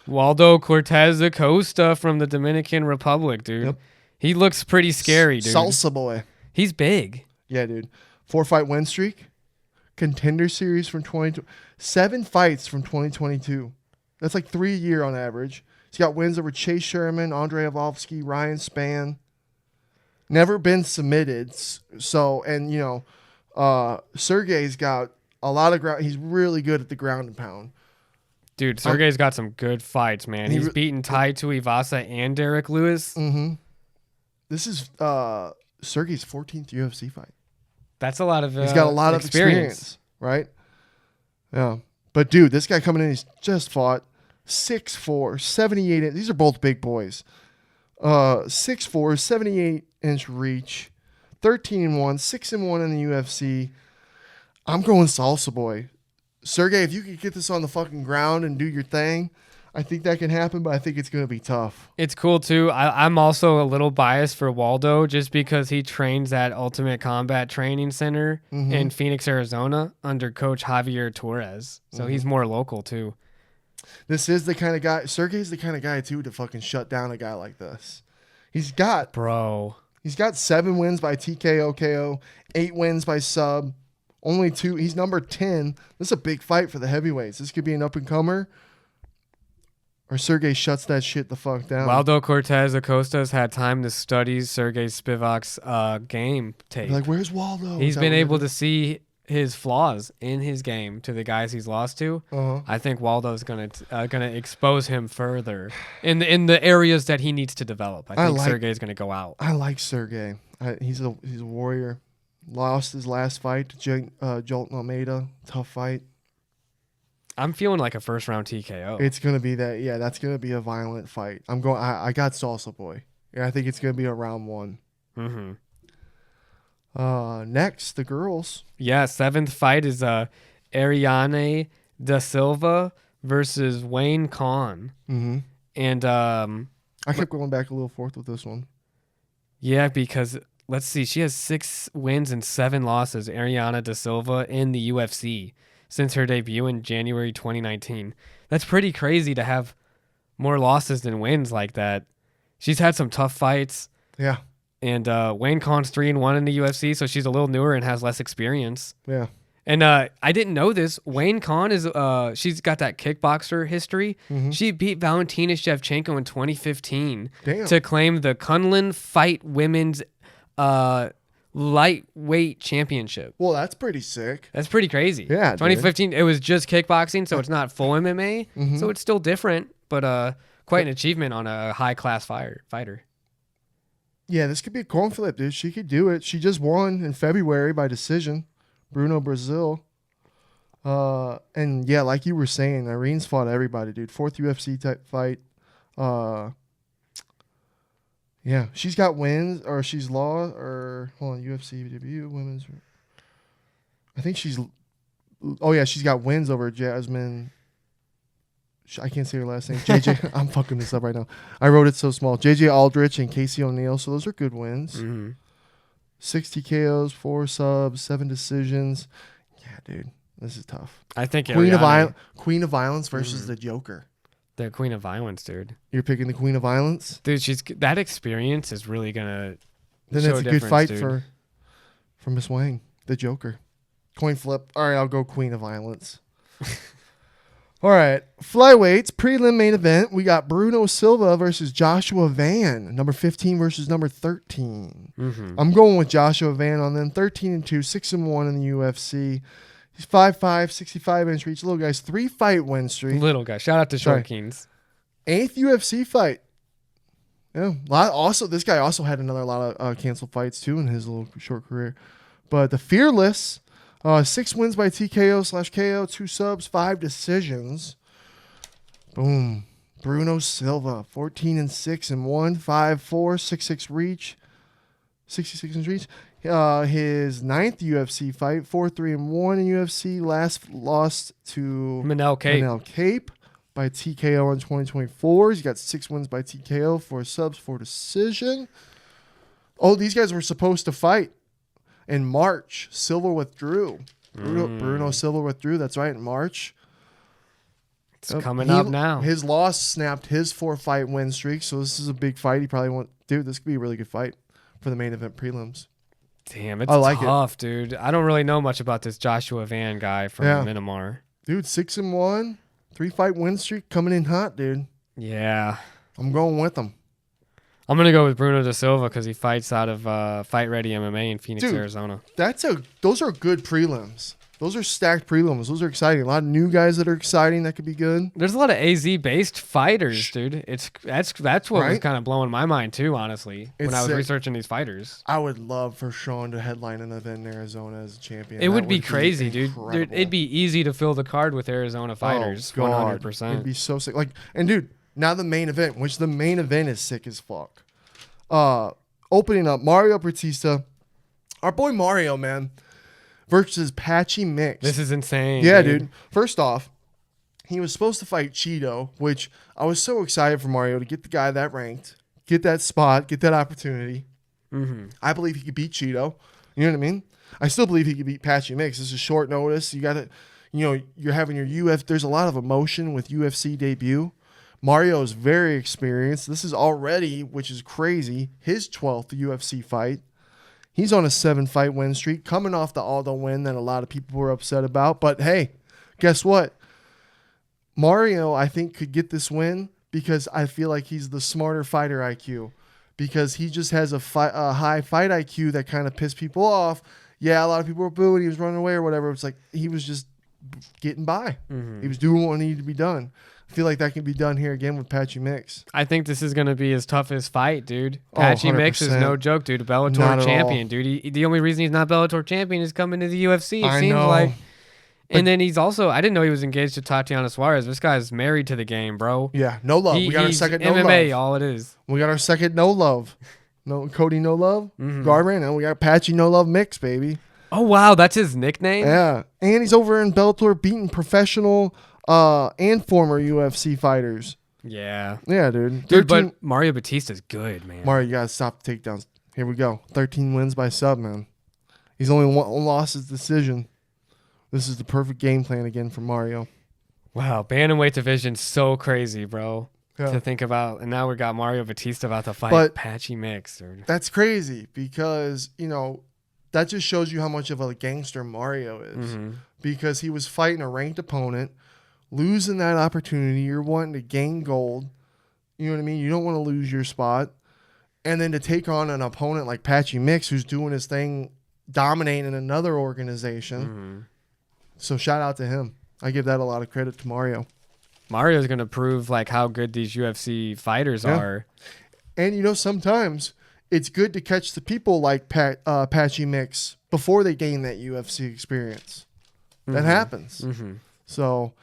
Waldo Cortez Acosta from the Dominican Republic, dude. Yep. He looks pretty scary, dude. Salsa boy. He's big. Yeah, dude. 4-fight win streak. Contender series from 2020. 7 fights from 2022. That's like 3 a year on average. He's got wins over Chase Sherman, Andrei Arlovsky, Ryan Spann. Never been submitted. So, and, Sergey's got a lot of ground. He's really good at the ground and pound. Dude, Sergey's got some good fights, man. He's beaten Tai Tuivasa and Derek Lewis. This is Sergey's 14th UFC fight. That's a lot of he's got a lot of experience, right? Yeah. But, dude, this guy coming in, he's just fought 6'4", 78. These are both big boys. 6'4", 78-inch reach, 13-1, 6-1 in the UFC. I'm going Salsa boy. Sergey, if you could get this on the fucking ground and do your thing, I think that can happen, but I think it's going to be tough. It's cool, too. I'm also a little biased for Waldo just because he trains at Ultimate Combat Training Center in Phoenix, Arizona under Coach Javier Torres. So he's more local, too. This is the kind of guy, Sergey's the kind of guy, too, to fucking shut down a guy like this. He's got 7 wins by TKO, KO, 8 wins by sub, only 2. He's number 10. This is a big fight for the heavyweights. This could be an up-and-comer. Or Sergey shuts that shit the fuck down. Waldo Cortez Acosta's had time to study Sergey Spivak's game tape. Like, where's Waldo? He's been able to see his flaws in his game to the guys he's lost to. I think Waldo's gonna expose him further in the areas that he needs to develop. I think Sergey's gonna go out. I like Sergey. He's a warrior. Lost his last fight to Jolton Almeida. Tough fight. I'm feeling like a first round TKO. It's gonna be that. Yeah, that's gonna be a violent fight. I got Salsa boy. Yeah, I think it's gonna be a round 1. Next, the girls. Yeah, 7th fight is Ariane Da Silva versus Wayne Kahn. And I kept going back a little forth with this one. Yeah, because let's see, she has 6 wins and 7 losses. Ariane Da Silva in the UFC. Since her debut in January 2019. That's pretty crazy to have more losses than wins like that. She's had some tough fights. Yeah. And Wayne Kahn's 3-1 in the UFC, so she's a little newer and has less experience. Yeah. And I didn't know this. Wayne Kahn is she's got that kickboxer history. She beat Valentina Shevchenko in 2015 to claim the Kunlun Fight Women's lightweight championship. Well, that's pretty sick. That's pretty crazy. Yeah, 2015, it was just kickboxing, so it's not full MMA, so it's still different, but quite an achievement on a high-class fighter. Yeah, this could be a coin flip, dude. She could do it. She just won in February by decision. Bruno Brazil. And yeah, like you were saying, Irene's fought everybody, dude. 4th UFC type fight. Yeah, she's got wins, or she's lost, or hold on, UFC debut women's. I think she's. Oh yeah, she's got wins over Jasmine. I can't say her last name. JJ. I'm fucking this up right now. I wrote it so small. JJ Aldrich and Casey O'Neill. So those are good wins. Mm-hmm. 60 KOs, 4 subs, 7 decisions. Yeah, dude, this is tough. I think Queen of Violence versus the Joker. The Queen of Violence, dude. You're picking the Queen of Violence, dude. That experience is really gonna. Then show it's a good fight dude. for Miss Wang, the Joker. Coin flip. All right, I'll go Queen of Violence. All right, flyweights prelim main event. We got Bruno Silva versus Joshua Van, number 15 versus number 13. Mm-hmm. I'm going with Joshua Van on them. 13-2, 6-1 in the UFC. He's 5'5", 65-inch reach. Little guy's 3-fight win streak. Little guy. Shout out to Short Kings. 8th UFC fight. Yeah. This guy also had a lot of canceled fights too in his little short career. But the Fearless, 6 wins by TKO/KO, 2 subs, 5 decisions. Boom. Bruno Silva, 14-6-1, 5'4", 6'6" reach, 66-inch reach. His 9th UFC fight, 4-3-1 in UFC. Last lost to Manel Cape by TKO in 2024. He's got 6 wins by TKO, 4 subs, 4 decision. Oh, these guys were supposed to fight in March. Silva withdrew. Bruno Silva withdrew. That's right, in March. It's coming up now. His loss snapped his 4-fight win streak, so this is a big fight. He probably won't. Dude, this could be a really good fight for the main event prelims. Damn, it's tough, dude. I don't really know much about this Joshua Van guy from Myanmar. Dude, 6-1, 3-fight win streak coming in hot, dude. Yeah. I'm going with him. I'm going to go with Bruno Da Silva because he fights out of Fight Ready MMA in Phoenix, Arizona. Those are good prelims. Those are stacked prelims. Those are exciting. A lot of new guys that are exciting that could be good. There's a lot of AZ-based fighters, dude. That's what was kind of blowing my mind, too, honestly, when I was researching these fighters. I would love for Sean to headline an event in Arizona as a champion. It would be crazy, dude. It'd be easy to fill the card with Arizona fighters, 100%. It'd be so sick. And, dude, now the main event, which the main event is sick as fuck. Opening up, Mario Batista. Our boy Mario, man. Versus Patchy Mix. This is insane. Yeah, dude. First off, he was supposed to fight Cheeto, which I was so excited for Mario to get the guy that ranked, get that spot, get that opportunity. Mm-hmm. I believe he could beat Cheeto. You know what I mean? I still believe he could beat Patchy Mix. This is short notice. You got to, you're having your there's a lot of emotion with UFC debut. Mario is very experienced. This is already, which is crazy, his 12th UFC fight. He's on a 7-fight win streak, coming off the Aldo win that a lot of people were upset about. But hey, guess what? Mario, I think, could get this win because I feel like he's the smarter fighter IQ. Because he just has a high fight IQ that kind of pissed people off. Yeah, a lot of people were booing. He was running away or whatever. It's like he was just getting by. Mm-hmm. He was doing what needed to be done. I feel like that can be done here again with Patchy Mix. I think this is going to be his toughest fight, dude. Patchy Mix is no joke, dude. Bellator champion, dude. The only reason he's not Bellator champion is coming to the UFC, it seems like. And then he's also, I didn't know he was engaged to Tatiana Suarez. This guy's married to the game, bro. Yeah, no love. We got our second no love. MMA, all it is. We got our second no love. Cody no love. Garbrandt, and we got Patchy no love Mix, baby. Oh, wow. That's his nickname? Yeah. And he's over in Bellator beating professional and former UFC fighters. Yeah. Yeah, dude. Dude, but Mario Batista's good, man. Mario, you got to stop the takedowns. Here we go. 13 wins by sub, man. He's only lost his decision. This is the perfect game plan again for Mario. Wow. Bantamweight division's so crazy, bro. Yeah. To think about. And now we got Mario Batista about to fight Patchy Mix. Dude. That's crazy because, that just shows you how much of a gangster Mario is. Mm-hmm. Because he was fighting a ranked opponent, losing that opportunity. You're wanting to gain gold. You know what I mean? You don't want to lose your spot. And then to take on an opponent like Patchy Mix, who's doing his thing, dominating another organization. Mm-hmm. So shout out to him. I give that a lot of credit to Mario. Mario's going to prove how good these UFC fighters are. And, sometimes it's good to catch the people like Patchy Mix before they gain that UFC experience. That happens. So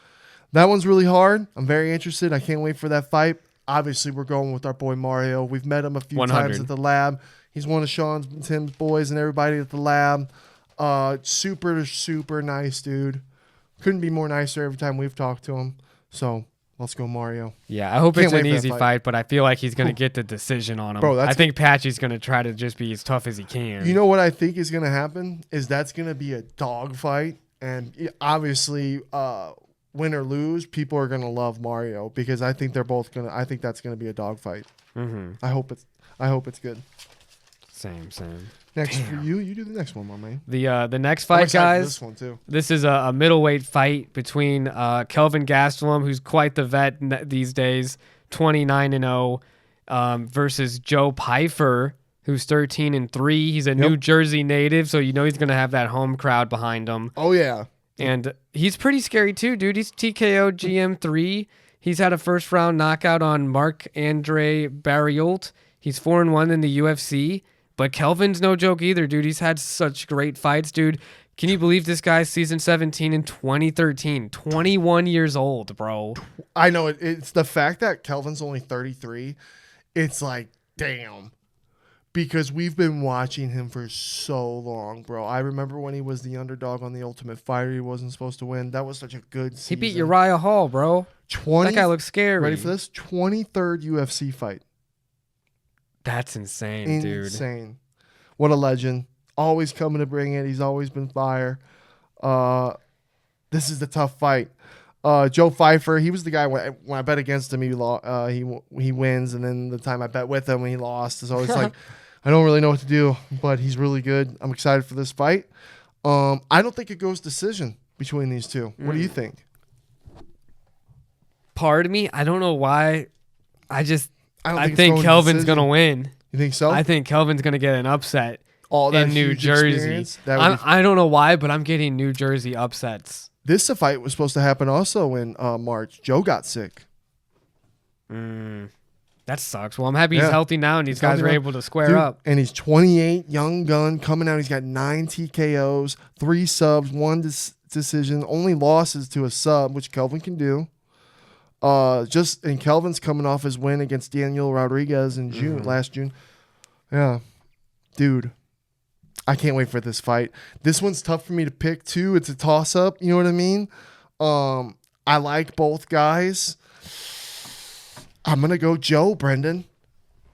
that one's really hard. I'm very interested. I can't wait for that fight. Obviously, we're going with our boy Mario. We've met him a few 100. times at the lab. He's one of Sean's and Tim's boys and everybody at the lab. Super, super nice dude. Couldn't be more nicer every time we've talked to him. So let's go, Mario. Yeah, I hope Can't it's wait an for that easy fight. fight, but I feel like he's going to get the decision on him. Bro, I think Patchy's going to try to just be as tough as he can. You know what I think is going to happen is that's going to be a dog fight. And obviously, win or lose, people are going to love Mario because I think they're both going to, I think that's going to be a dog fight. I hope it's good. Same. Next for you do the next one, my man. The next I'm fight, excited for guys. this one too. This is a middleweight fight between Kelvin Gastelum, who's quite the vet these days, 29-0, versus Joe Pyfer, who's 13-3. He's a New Jersey native, so you know he's gonna have that home crowd behind him. Oh yeah, and he's pretty scary too, dude. He's TKO GM3. He's had a first round knockout on Marc-Andre Barriault. He's 4-1 in the UFC. But Kelvin's no joke either, dude. He's had such great fights, dude. Can you believe this guy's season 17 in 2013? 21 years old, bro. I know it's the fact that Kelvin's only 33. It's like, damn. Because we've been watching him for so long, bro. I remember when he was the underdog on The Ultimate Fighter. He wasn't supposed to win. That was such a good season. He beat Uriah Hall, bro. That guy looks scary. Ready for this? 23rd UFC fight. That's insane, dude. Insane. What a legend. Always coming to bring it. He's always been fire. This is the tough fight. Joe Pyfer, he was the guy when I bet against him, he wins, and then the time I bet with him, he lost. So it's like, I don't really know what to do, but he's really good. I'm excited for this fight. I don't think it goes decision between these two. What do you think? Part of me, I don't know why. I think it's Kelvin's going to win. You think so? I think Kelvin's going to get an upset in New Jersey. I don't know why, but I'm getting New Jersey upsets. This fight was supposed to happen also in March. Joe got sick. That sucks. Well, I'm happy he's healthy now, and these guys are able to square up. And he's 28, young gun, coming out. He's got 9 TKOs, 3 subs, 1 decision, only losses to a sub, which Kelvin can do. And Kelvin's coming off his win against Daniel Rodriguez in June, last June. Yeah, dude, I can't wait for this fight. This one's tough for me to pick too. It's a toss up. You know what I mean? I like both guys. I'm gonna go Joe, Brenden.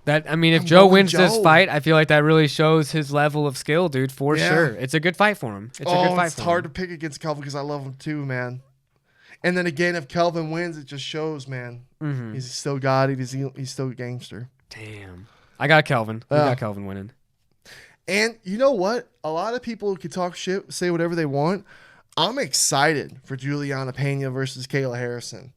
If Joe wins this fight, I feel like that really shows his level of skill, dude. For sure, it's a good fight for him. It's hard to pick against Kelvin because I love him too, man. And then again, if Kelvin wins, it just shows, man. He's still got it. He's still a gangster. Damn. I got Kelvin. We got Kelvin winning. And you know what? A lot of people can talk shit, say whatever they want. I'm excited for Juliana Pena versus Kayla Harrison.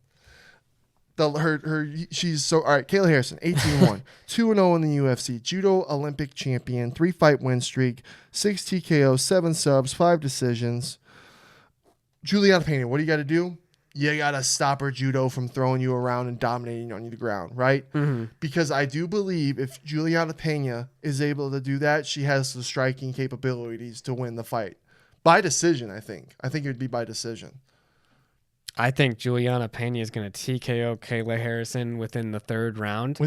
She's so all right. Kayla Harrison, 18-1, 2-0 in the UFC, judo Olympic champion, 3-fight win streak, 6 TKOs, 7 subs, 5 decisions. Juliana Pena, what do you got to do? You got to stop her judo from throwing you around and dominating on the ground, right? Because I do believe if Juliana Pena is able to do that, she has the striking capabilities to win the fight. By decision, I think. I think it would be by decision. I think Juliana Pena is going to TKO Kayla Harrison within the 3rd round.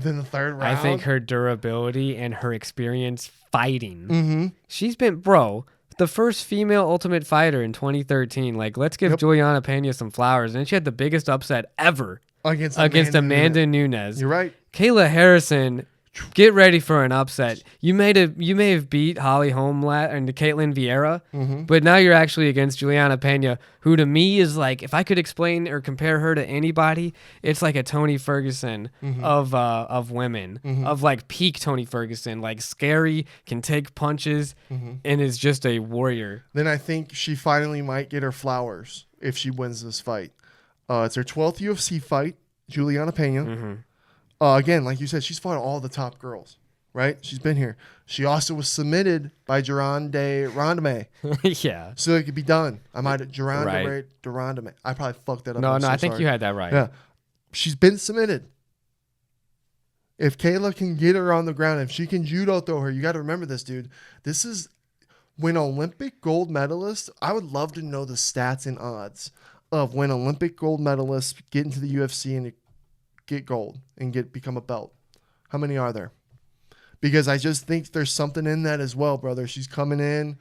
I think her durability and her experience fighting. She's been, the first female Ultimate Fighter in 2013. Like, let's give Juliana Pena some flowers. And she had the biggest upset ever against Amanda Nunes. You're right. Kayla Harrison, get ready for an upset. You may have beat Holly Holm and Caitlin Vieira, but now you're actually against Juliana Pena, who to me is like, if I could explain or compare her to anybody, it's like a Tony Ferguson of women, of like peak Tony Ferguson, like scary, can take punches, and is just a warrior. Then I think she finally might get her flowers if she wins this fight. It's her 12th UFC fight, Juliana Pena. Again, like you said, she's fought all the top girls, right? She's been here. She also was submitted by Gerande Rondame. Yeah. So it could be done. I might have Rondame. I probably fucked that up. No, I think you had that right. Yeah. She's been submitted. If Kayla can get her on the ground, if she can judo throw her, you got to remember this, dude. This is when Olympic gold medalists, I would love to know the stats and odds of when Olympic gold medalists get into the UFC and get gold and become a belt. How many are there? Because I just think there's something in that as well, brother. She's coming in,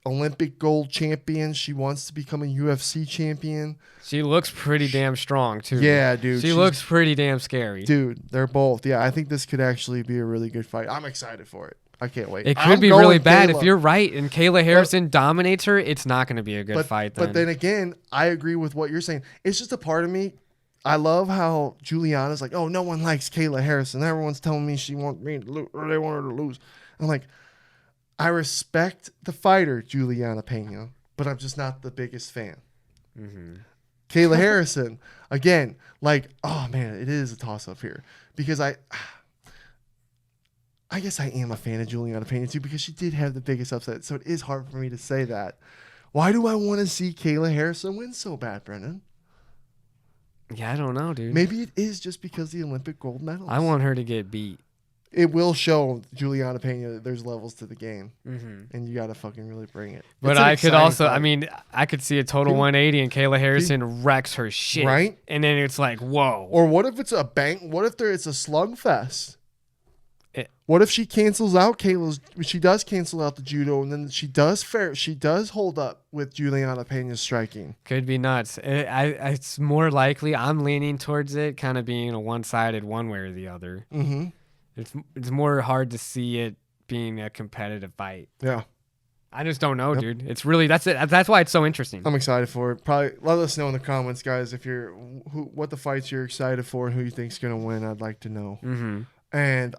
Olympic gold champion. She wants to become a UFC champion. She looks pretty damn strong, too. Yeah, dude. She looks pretty damn scary. Dude, they're both. Yeah, I think this could actually be a really good fight. I'm excited for it. I can't wait. It could be really bad. If you're right and Kayla Harrison dominates her, it's not going to be a good fight then. But then again, I agree with what you're saying. It's just a part of me. I love how Juliana's like, oh, no one likes Kayla Harrison. Everyone's telling me she wants me to lose, or they want her to lose. I'm like, I respect the fighter, Juliana Pena, but I'm just not the biggest fan. Mm-hmm. Kayla Harrison, again, like, oh, man, it is a toss-up here. Because I guess I am a fan of Juliana Pena, too, because she did have the biggest upset. So it is hard for me to say that. Why do I want to see Kayla Harrison win so bad, Brendan? Yeah, I don't know, dude. Maybe it is just because the Olympic gold medal. I want her to get beat. It will show Juliana Pena that there's levels to the game, and you got to fucking really bring it. But I could also, I mean, I could see a total 180 and Kayla Harrison wrecks her shit. Right? And then it's like, whoa. Or what if it's a bank? What if it's a slugfest? What if she cancels out she does cancel out the judo, and then she does hold up with Juliana Pena's striking? Could be nuts. It's more likely, I'm leaning towards it kind of being a one-sided one way or the other. Mm-hmm. It's more hard to see it being a competitive fight. Yeah. I just don't know, dude. It's really, that's it. That's why it's so interesting. I'm excited for it. Probably let us know in the comments, guys, if what the fights you're excited for and who you think's going to win. I'd like to know. Mm-hmm. And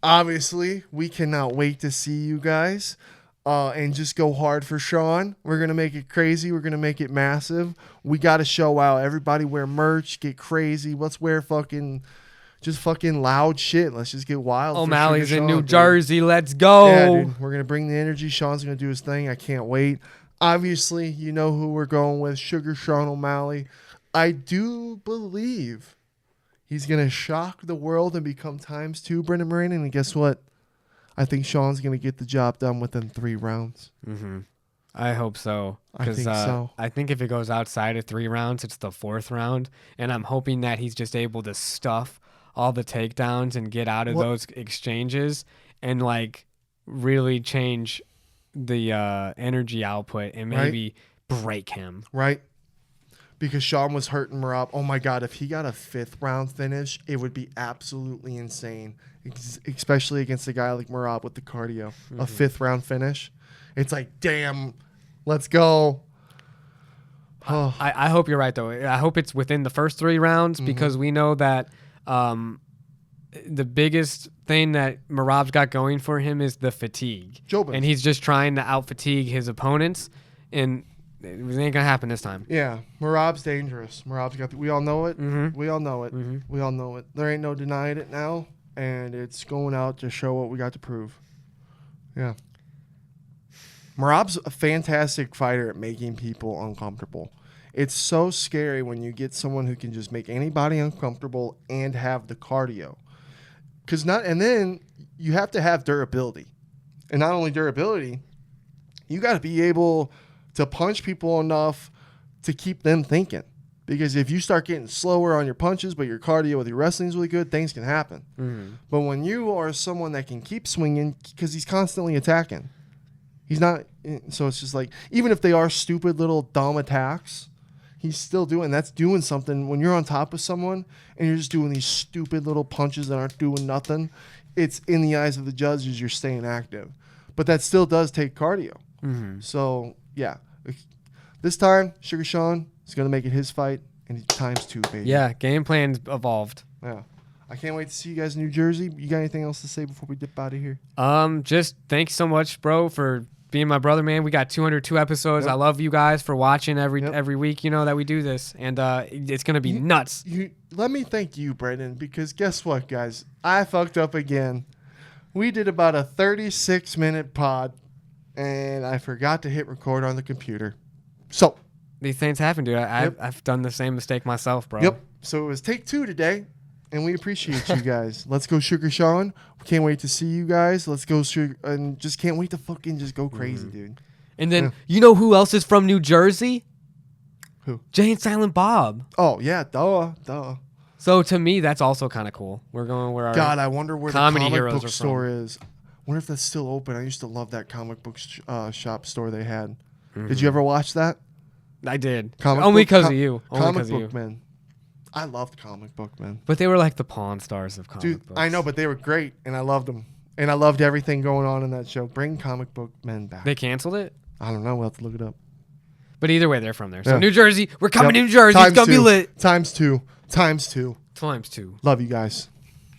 obviously, we cannot wait to see you guys and just go hard for Sean. We're going to make it crazy. We're going to make it massive. We got to show out. Everybody wear merch. Get crazy. Let's wear fucking loud shit. Let's just get wild. O'Malley's in New Jersey. Let's go. Yeah, dude. We're going to bring the energy. Sean's going to do his thing. I can't wait. Obviously, you know who we're going with. Sugar Sean O'Malley. I do believe he's going to shock the world and become ×2 Brendan Moran. And guess what? I think Sean's going to get the job done within 3 rounds. Mm-hmm. I hope so. I think so. I think if it goes outside of 3 rounds, it's the 4th round. And I'm hoping that he's just able to stuff all the takedowns and get out of those exchanges and like really change the energy output and maybe break him. Right. Because Sean was hurting Merab. Oh, my God. If he got a 5th round finish, it would be absolutely insane, especially against a guy like Merab with the cardio. Mm-hmm. A 5th round finish. It's like, damn, let's go. Oh. I hope you're right, though. I hope it's within the first 3 rounds because we know that the biggest thing that Merab's got going for him is the fatigue. JOBINS. And he's just trying to out-fatigue his opponents, and it ain't going to happen this time. Yeah, Merab's dangerous. Merab's got we all know it. Mm-hmm. We all know it. Mm-hmm. We all know it. There ain't no denying it now, and it's going out to show what we got to prove. Yeah. Merab's a fantastic fighter at making people uncomfortable. It's so scary when you get someone who can just make anybody uncomfortable and have the cardio. And then you have to have durability. And not only durability, you got to be able to punch people enough to keep them thinking. Because if you start getting slower on your punches, but your cardio with your wrestling is really good, things can happen. Mm-hmm. But when you are someone that can keep swinging, because he's constantly attacking, he's not. So it's just like, even if they are stupid little dumb attacks, he's still that's doing something. When you're on top of someone and you're just doing these stupid little punches that aren't doing nothing, it's in the eyes of the judges you're staying active. But that still does take cardio. Mm-hmm. So, yeah. This time, Sugar Sean is going to make it his fight, and he's ×2, baby. Yeah, game plan's evolved. Yeah. I can't wait to see you guys in New Jersey. You got anything else to say before we dip out of here? Just thanks so much, bro, for being my brother, man. We got 202 episodes. Yep. I love you guys for watching every week, that we do this. And it's going to be nuts. Let me thank you, Brendan, because guess what, guys? I fucked up again. We did about a 36-minute pod, and I forgot to hit record on the computer. So these things happen, dude. I've done the same mistake myself, bro. Yep. So it was take 2 today. And we appreciate you guys. Let's go, Sugar Sean. We can't wait to see you guys. Let's go, Sugar, and just can't wait to fucking just go crazy, dude. And then you know who else is from New Jersey? Who? Jay and Silent Bob. Oh yeah, duh. So to me, that's also kind of cool. We're going where our God, I wonder where comedy the comic heroes book are store is. I wonder if that's still open. I used to love that comic book shop store they had. Did you ever watch that? I did. Comic Only book- because of you. Only Comic 'cause of book you. men. I loved comic book men. But they were like the Pawn Stars of comic Dude, books. I know, but they were great, and I loved them. And I loved everything going on in that show. Bring comic book men back. They canceled it? I don't know. We'll have to look it up. But either way, they're from there. So Yeah. New Jersey, we're coming Yep. to New Jersey. It's going to be lit. Times two. Times two. Love you guys.